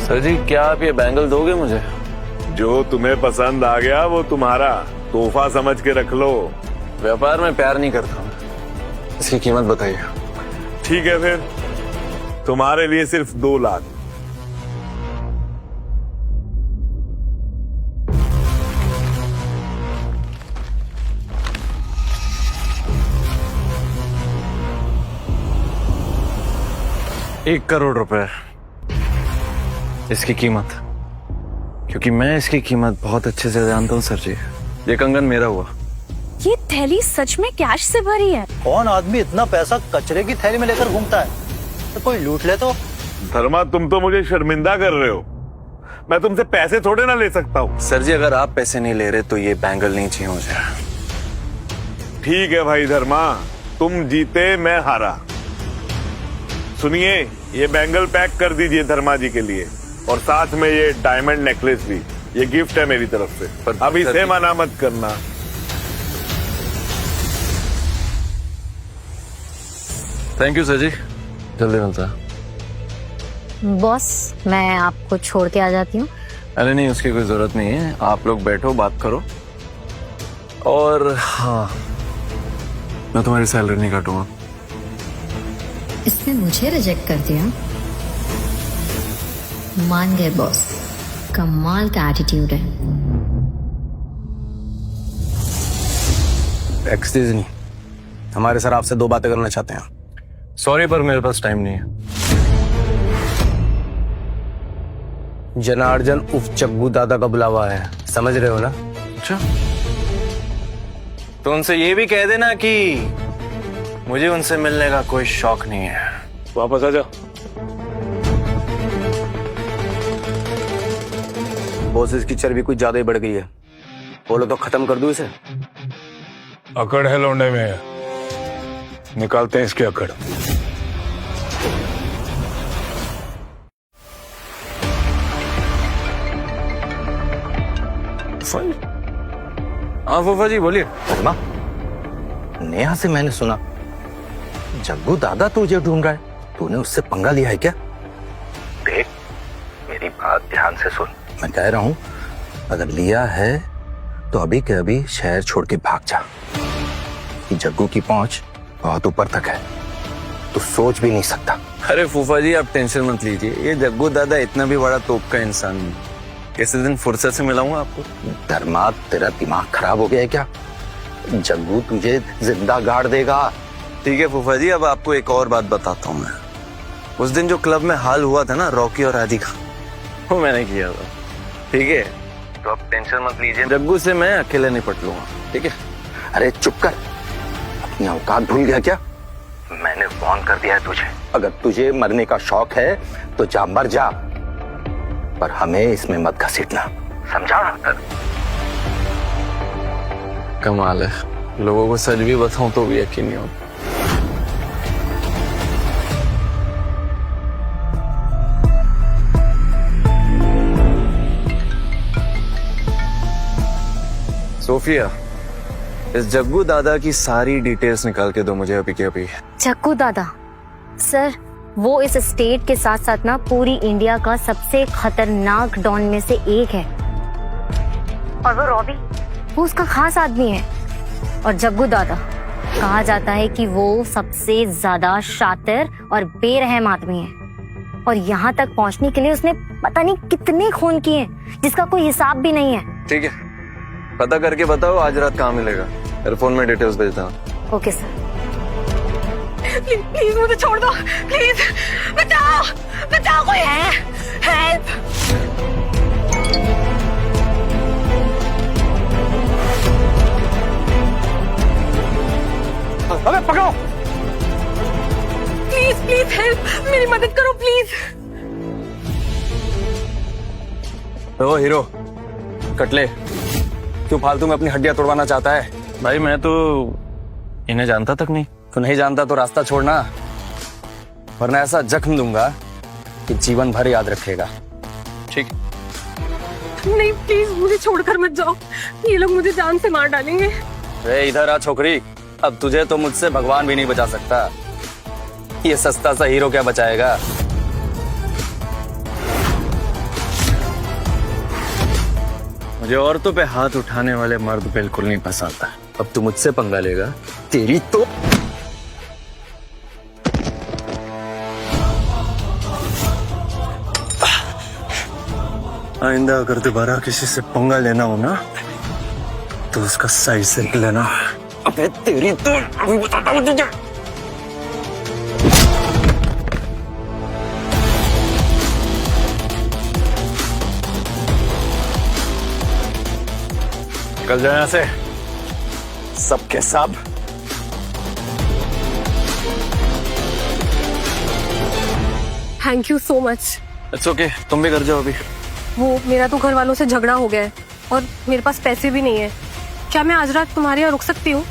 सर जी, क्या आप ये बैंगल दोगे मुझे? जो तुम्हें पसंद आ गया वो तुम्हारा तोहफा समझ के रख लो। व्यापार में प्यार नहीं करता हूँ। इसकी कीमत बताइए। ठीक है, फिर तुम्हारे लिए सिर्फ 2 लाख। ₹1 करोड़ इसकी कीमत, क्योंकि मैं इसकी कीमत बहुत अच्छे से जानता हूँ सर जी। ये कंगन मेरा हुआ। ये थैली सच में कैश से भरी है? कौन आदमी इतना पैसा कचरे की थैली में लेकर घूमता है? तो कोई लूट ले तो। धर्मा, तुम तो मुझे शर्मिंदा कर रहे हो। मैं तुमसे पैसे थोड़े ना ले सकता हूँ। सर जी, अगर आप पैसे नहीं ले रहे तो ये बैंगल नहीं चाहिए मुझे। ठीक है भाई धर्मा, तुम जीते मैं हारा। सुनिए, ये बैंगल पैक कर दीजिए धर्मा जी के लिए, और साथ में ये डायमंड नेकलेस भी। ये गिफ्ट है मेरी तरफ से, पर अब इसे मना मत करना। थैंक यू सर जी, जल्दी मिलता है। बॉस, मैं आपको छोड़ के आ जाती हूँ। अरे नहीं, उसकी कोई जरूरत नहीं है। आप लोग बैठो, बात करो। और हाँ, मैं तुम्हारी सैलरी नहीं काटूंगा। इसने मुझे रिजेक्ट कर दिया। मान गए बॉस, कमाल का एटीट्यूड है। एक्सक्यूज नहीं, हमारे सर आपसे 2 बातें करना चाहते हैं। सॉरी पर मेरे पास टाइम नहीं है। जनार्दन उफ जग्गू दादा का बुलावा है, समझ रहे हो ना? अच्छा, तो उनसे ये भी कह देना कि मुझे उनसे मिलने का कोई शौक नहीं है। वापस आ जा। बॉस, इसकी चर्बी कुछ ज्यादा ही बढ़ गई है, बोलो तो खत्म कर दूं इसे। अकड़ है लौंडे में, निकालते हैं इसके अकड़। हाँ फूफा जी बोलिए। धर्मा, नेहा से मैंने सुना जग्गू दादा तुझे ढूंढ रहा है, तूने उससे पंगा लिया है क्या? देख, मेरी बात ध्यान से सुन, मैं कह रहा हूं अगर लिया है तो अभी के अभी शहर छोड़ के भाग जा। कि जग्गू की पहुंच बहुत ऊपर तक है, तू सोच भी नहीं सकता। अरे फूफा जी आप टेंशन मत लीजिए, ये जग्गू दादा इतना भी बड़ा तोप का इंसान नहीं। किसी दिन फुर्सत से मिलाऊंगा आपको। धर्मा, तेरा दिमाग खराब हो गया है क्या? जग्गू तुझे जिंदा गाड़ देगा। ठीक है फूफा जी, अब आपको एक और बात बताता हूँ मैं। उस दिन जो क्लब में हाल हुआ था ना रॉकी और आदि का, वो मैंने किया था। ठीक है, तो अब टेंशन मत लीजिए, जग्गू से मैं अकेले निपट लूंगा। ठीक है? अरे चुप कर, अपनी औकात भूल गया क्या? मैंने वार्न कर दिया है तुझे, अगर तुझे मरने का शौक है तो जा मर जा, पर हमें इसमें मत घसीटना, समझा? कमाल है, लोगों को सच भी बताऊं तो भी यकीन नहीं होता। सोफिया, इस जग्गू दादा की सारी डिटेल्स निकाल के दो मुझे अभी के अभी। जग्गू दादा? सर, वो इस स्टेट के साथ साथ ना पूरी इंडिया का सबसे खतरनाक डॉन में से एक है। और वो रॉबी, वो उसका खास आदमी है। और जग्गू दादा, कहा जाता है कि वो सबसे ज्यादा शातिर और बेरहम आदमी है। और यहाँ तक पहुँचने के लिए उसने पता नहीं कितने खून किए हैं, जिसका कोई हिसाब भी नहीं है। ठीक है, पता करके बताओ आज रात कहाँ मिलेगा, मेरे फोन में डिटेल्स भेजता हूँ। Okay sir. प्लीज मुझे छोड़ दो, प्लीज बचाओ, बचाओ, कोई है, हेल्प। अबे पकड़ो, प्लीज प्लीज हेल्प, मेरी मदद करो प्लीज। ओ हीरो कटले, क्यों फालतू में अपनी हड्डियां तोड़वाना चाहता है? भाई मैं तो इन्हें जानता तक नहीं। तो नहीं जानता तो रास्ता छोड़ना, वरना ऐसा जख्म दूंगा कि जीवन भर याद रखेगा। ठीक? नहीं प्लीज मुझे छोड़कर मत जाओ, ये लोग मुझे जान से मार डालेंगे। रे इधर आ छोकरी, अब तुझे तो मुझसे भगवान भी नहीं बचा सकता, ये सस्ता सा हीरो क्या बचाएगा? मुझे औरतों पे हाथ उठाने वाले मर्द बिल्कुल नहीं पसंद। अब तू मुझसे पंगा लेगा, तेरी तो आइंदा अगर दोबारा किसी से पंगा लेना हो ना तो उसका सही से लेना। अबे तेरी तो अभी बताता हूँ तुझे। निकल जाए यहाँ से सबके सब। Thank you so much. It's okay, तुम भी घर जाओ अभी। वो मेरा तो घर वालों से झगड़ा हो गया है और मेरे पास पैसे भी नहीं है। क्या मैं आज रात तुम्हारे यहाँ रुक सकती हूँ?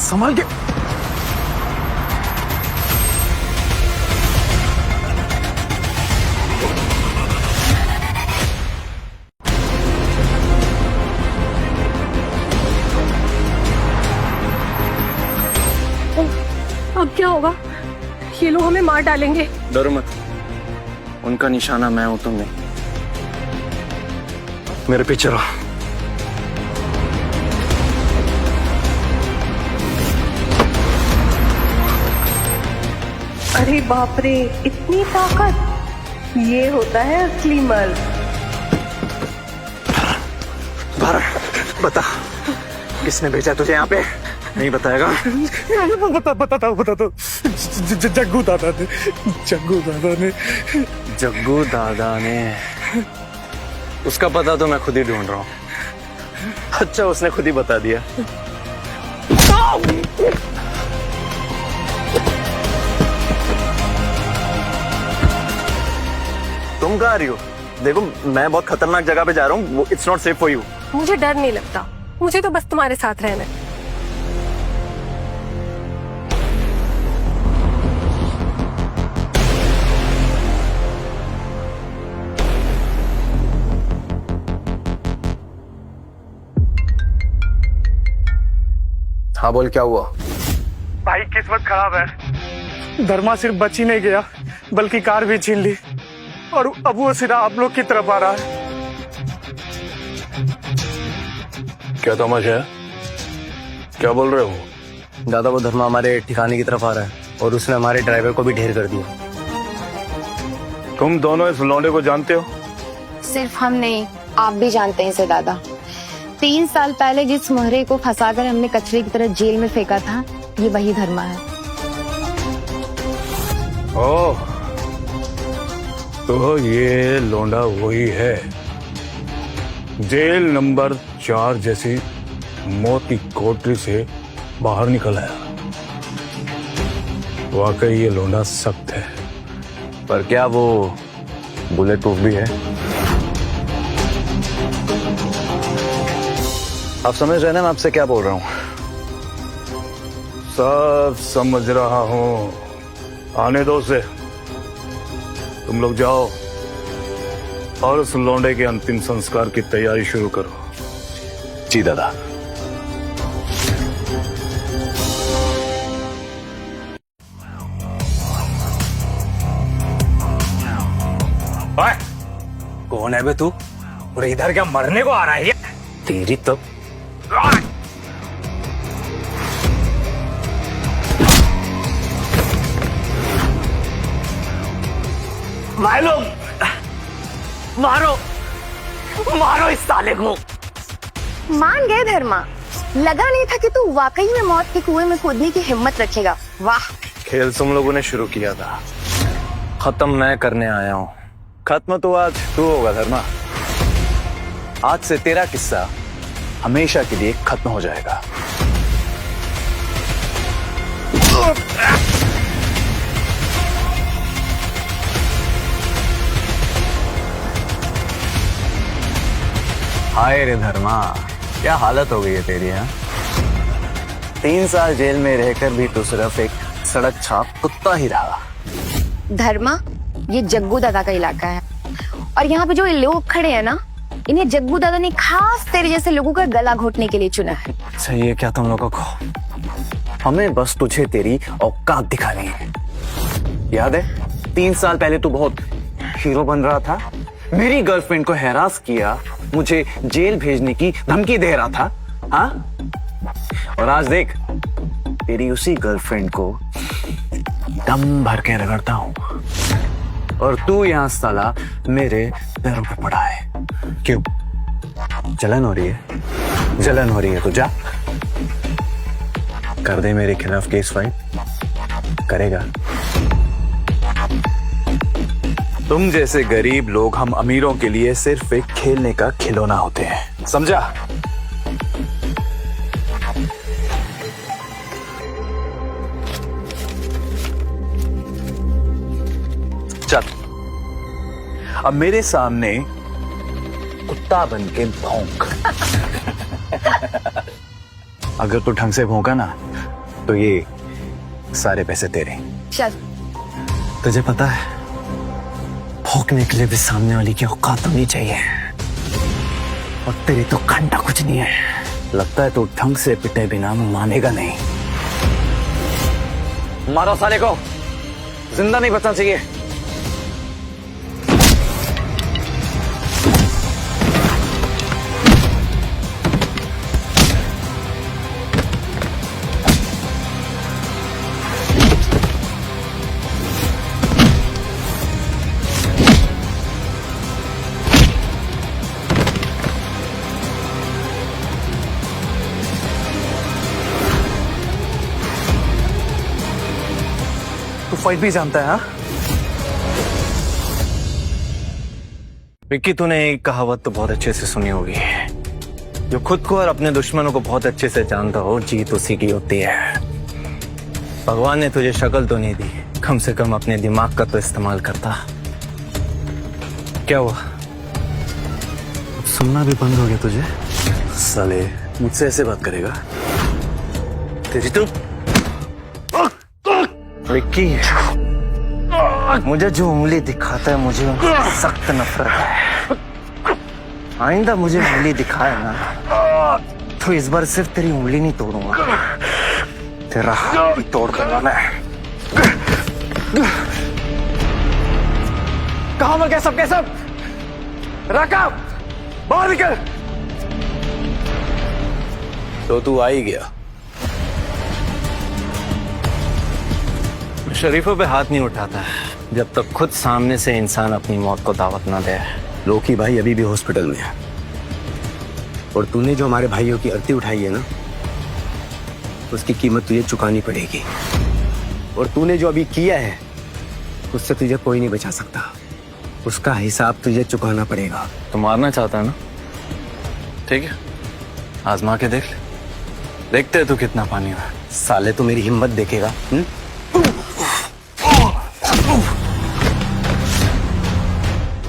संभाल के। अब क्या होगा? ये लोग हमें मार डालेंगे। डरो मत, उनका निशाना मैं हूं, तुम नहीं। मेरे पीछे रहो। अरे अरे बाप रे, इतनी ताकत, ये होता है असली मर्द। बता, किसने भेजा तुझे यहाँ पे? नहीं बताएगा? बताता हूँ। जग्गू दादा ने। जग्गू दादा ने? उसका पता तो मैं खुद ही ढूंढ रहा हूँ। अच्छा, उसने खुद ही बता दिया। तुम कहाँ आ रही हो? देखो, मैं बहुत खतरनाक जगह पे जा रहा हूँ। It's not safe for you. मुझे डर नहीं लगता, मुझे तो बस तुम्हारे साथ रहना है। हाँ बोल, क्या हुआ? भाई किस्मत खराब है। धर्मा सिर्फ बच ही नहीं गया, बल्कि कार भी छीन ली, और अब वो सीधा आप लोग की तरफ आ रहा है। क्या तमाशा है? क्या बोल रहे हो? दादा, वो धर्मा हमारे ठिकाने की तरफ आ रहा है और उसने हमारे ड्राइवर को भी ढेर कर दिया। तुम दोनों इस लौंडे को जानते हो? सिर्फ हम नहीं, आप भी जानते हैं इसे दादा। 3 साल पहले जिस मोहरे को फंसाकर हमने कचरे की तरह जेल में फेंका था, ये वही धर्मा है। ओह, तो ये लौंडा वही है, जेल नंबर 4 जैसी मौत की कोठरी से बाहर निकल आया। वाकई ये लौंडा सख्त है। पर क्या वो बुलेट प्रूफ भी है? आप समझ रहे हैं ना मैं आपसे क्या बोल रहा हूँ? सब समझ रहा हूँ, आने दो उसे। तुम लोग जाओ और उस लौंडे के अंतिम संस्कार की तैयारी शुरू करो। जी दादा। कौन है बे तू? और इधर क्या मरने को आ रहा है? तेरी तो मारो इस साले को। मान गए धर्मा, लगा नहीं था कि तू वाकई में मौत के कुएं में कूदने की हिम्मत रखेगा। वाह। खेल तुम लोगों ने शुरू किया था, खत्म मैं करने आया हूँ। खत्म तो आज तू होगा धर्मा। आज से तेरा किस्सा हमेशा के लिए खत्म हो जाएगा। हाय रे धर्मा, क्या हालत हो गई है तेरी? है 3 साल जेल में रहकर भी तू सिर्फ एक सड़क छाप कुत्ता ही रहा। धर्मा, ये जग्गू दादा का इलाका है, और यहाँ पे जो लोग खड़े हैं ना, इन्हें जग्गू दादा ने खास तेरे जैसे लोगों का गला घोटने के लिए चुना है। सही है क्या तुम लोगों को? हमें बस तुझे तेरी औकात दिखानी है। याद है 3 साल पहले तू बहुत हीरो बन रहा था, मेरी गर्लफ्रेंड को हैरास किया, मुझे जेल भेजने की धमकी दे रहा था, हाँ? और आज देख, तेरी उसी गर्लफ्रेंड को दम भर के रगड़ता हूं, और तू यहां साला मेरे पैरों पे पड़ा है। क्यों? जलन हो रही है? जलन हो रही है तो जा कर दे मेरे खिलाफ केस फाइल। करेगा? तुम जैसे गरीब लोग हम अमीरों के लिए सिर्फ एक खेलने का खिलौना होते हैं, समझा? चल, अब मेरे सामने कुत्ता बन के भौंक। अगर तू ढंग से भौंका ना तो ये सारे पैसे तेरे। चल। तुझे पता है, भौंकने के लिए भी सामने वाली की औकात होनी चाहिए, और तेरी तो घंटा कुछ नहीं है। लगता है तू ढंग से पिटे बिना मानेगा नहीं। मारो साले को, जिंदा नहीं बचना चाहिए। फाइट भी जानता है। हाँ विक्की, तूने एक कहावत तो बहुत अच्छे से सुनी होगी, जो खुद को और अपने दुश्मनों को बहुत अच्छे से जानता हो, जीत उसी की होती है। भगवान ने तुझे शक्ल तो नहीं दी, कम से कम अपने दिमाग का तो इस्तेमाल करता। क्या हुआ, सुनना भी बंद हो गया तुझे? साले मुझसे ऐसे बात करेगा? तेरी तो विक्की, मुझे जो उंगली दिखाता है मुझे उनसे सख्त नफरत है। आइंदा मुझे उंगली दिखाए ना तो इस बार सिर्फ तेरी उंगली नहीं तोड़ूंगा, तेरा हाथ भी तोड़ दूंगा मैं। कहां मर गए सब के सब? रका बाहर निकल। तो तू आ ही गया। शरीफों पे हाथ नहीं उठाता जब तक खुद सामने से इंसान अपनी मौत को दावत ना दे। लोकी भाई अभी भी हॉस्पिटल में है, और तूने जो हमारे भाइयों की अर्थी उठाई है ना, उसकी कीमत तुझे चुकानी पड़ेगी। और तूने जो अभी किया है उससे तुझे कोई नहीं बचा सकता, उसका हिसाब तुझे चुकाना पड़ेगा। तू मारना चाहता है ना? ठीक है, आजमा के देख ले, देखते हैं तू कितना पानी है। साले तू मेरी हिम्मत देखेगा?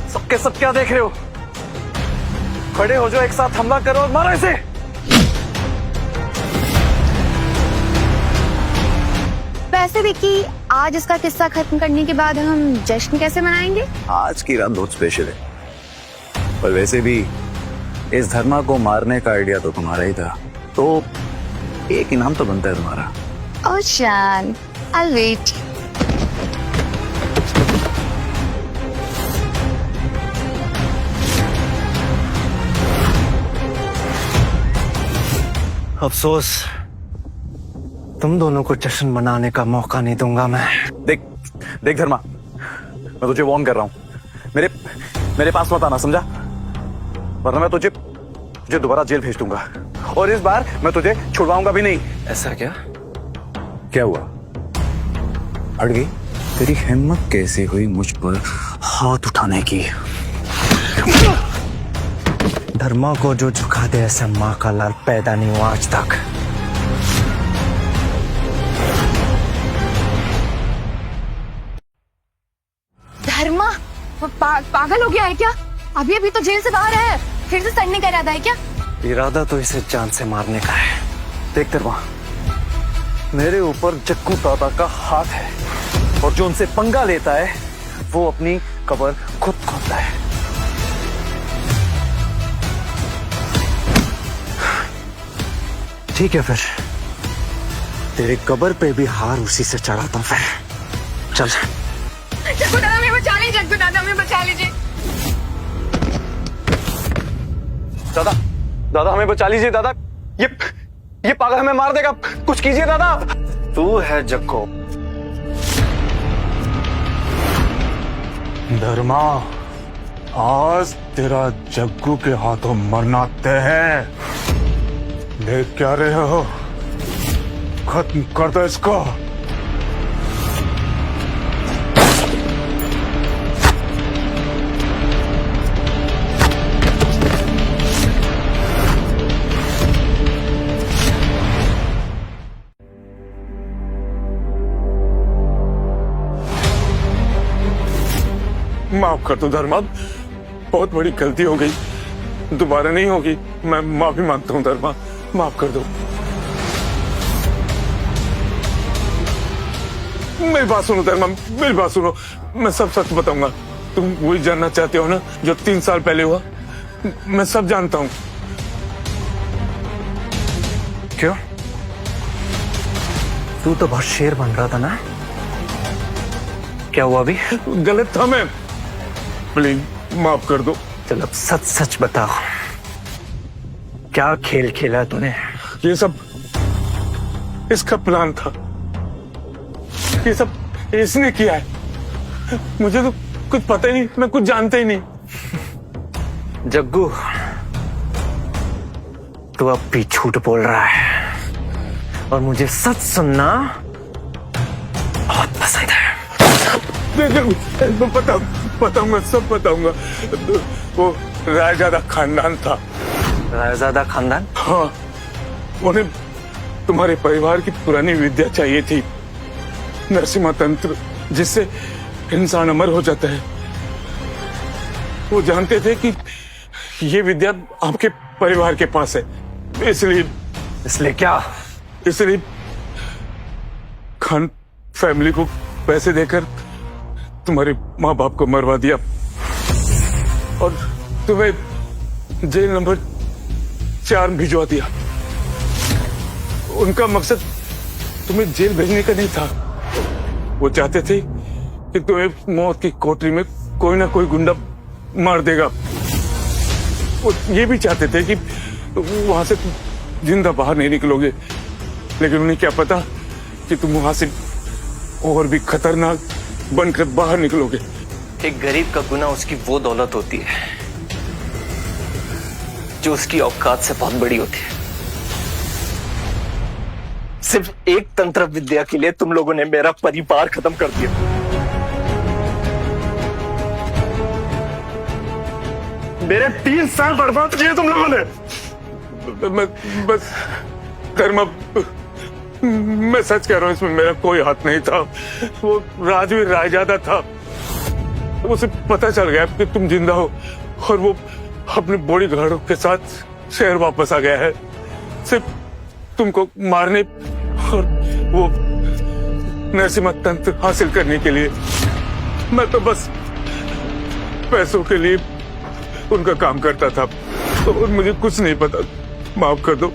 सबके सब क्या देख रहे हो? खड़े हो जाओ, एक साथ हमला करो और मारो इसे। वैसे विक्की, आज इसका किस्सा खत्म करने के बाद हम जश्न कैसे मनाएंगे? आज की रात बहुत स्पेशल है, पर वैसे भी इस धर्मा को मारने का आइडिया तो तुम्हारा ही था, तो एक इनाम तो बनता है तुम्हारा। Oh, Shan, I'll wait. अफसोस, तुम दोनों को जश्न मनाने का मौका नहीं दूंगा मैं। देख देख धर्मा, मैं तुझे वार्न कर रहा हूं, मेरे पास मत आना, समझा? वरना मैं तुझे दोबारा जेल भेज दूंगा, और इस बार मैं तुझे छुड़वाऊंगा भी नहीं। ऐसा क्या? क्या हुआ, अड़ गई? तेरी हिम्मत कैसे हुई मुझ पर हाथ उठाने की? धर्मा को जो झुका दे ऐसा माँ का लाल पैदा नहीं हुआ आज तक। धर्मा पागल हो गया है क्या? अभी अभी तो जेल से बाहर है, फिर से सड़ने का इरादा है क्या? इरादा तो इसे जान से मारने का है। देख धर्मा, मेरे ऊपर जग्गू दादा का हाथ है, और जो उनसे पंगा लेता है वो अपनी कब्र खुद खोदता है। ठीक है, फिर तेरे कब्र पे भी हार उसी से चढ़ाता हूं। फिर चल। जग्गू दादा हमें बचा लीजिए, जग्गू दादा हमें बचा लीजिए। दादा दादा हमें बचा लीजिए दादा, ये पागल हमें मार देगा, कुछ कीजिए दादा। तू है जग्गू। धर्मा, आज तेरा जग्गू के हाथों मरना तय है। देख क्या रहे हो, खत्म कर दो इसको। माफ कर दो धर्मा, बहुत बड़ी गलती हो गई, दोबारा नहीं होगी। मैं माफी मांगता हूँ धर्मा, माफ कर दो। मेरी बात सुनो धर्मा, मेरी बात सुनो, मैं सब सच बताऊंगा। तुम वही जानना चाहते हो ना जो 3 साल पहले हुआ? मैं सब जानता हूँ। क्यों? तू तो बहुत शेर बन रहा था ना, क्या हुआ अभी? गलत था मैं, प्लीज माफ कर दो। चल अब सच सच बताओ, क्या खेल खेला तूने? ये सब इसका प्लान था, ये सब इसने किया है। मुझे तो कुछ पता ही नहीं, मैं कुछ जानता ही नहीं। जग्गू, तू अब भी झूठ बोल रहा है, और मुझे सच सुनना बहुत पसंद है। मैं सब बताऊंगा। वो रायजादा खानदान था। रायजादा खानदान? हाँ, उन्हें तुम्हारे परिवार की पुरानी विद्या चाहिए थी, नरसिम्हा तंत्र, जिससे इंसान अमर हो जाता है। वो जानते थे कि ये विद्या आपके परिवार के पास है, इसलिए क्या? इसलिए खान फैमिली को पैसे देकर तुम्हारे माँ बाप को मरवा दिया और तुम्हें जेल नंबर 4 भिजवा दिया। उनका मकसद तुम्हें जेल भेजने का नहीं था। वो चाहते थे कि तुम्हें मौत की कोठरी में कोई ना कोई गुंडा मार देगा। वो ये भी चाहते थे कि वहां से जिंदा बाहर नहीं निकलोगे, लेकिन उन्हें क्या पता कि तुम वहां से और भी खतरनाक बनकर बाहर निकलोगे। एक गरीब का गुनाह उसकी वो दौलत होती है जो उसकी औकात से बहुत बड़ी होती है। सिर्फ एक तंत्र विद्या के लिए तुम लोगों ने मेरा परिवार खत्म कर दिया। मेरे 3 साल बर्बाद किए तुम लोगों ने। बस धर्मा, मैं सच कह रहा हूं, इसमें मेरा कोई हाथ नहीं था। वो राजवीर रायजादा था। उसे पता चल गया कि तुम जिंदा हो और वो अपने बॉडी गार्डों के साथ शहर वापस आ गया है, सिर्फ तुमको मारने और वो नरसिम्हा तंत्र हासिल करने के लिए। मैं तो बस पैसों के लिए उनका काम करता था और मुझे कुछ नहीं पता। माफ कर दो।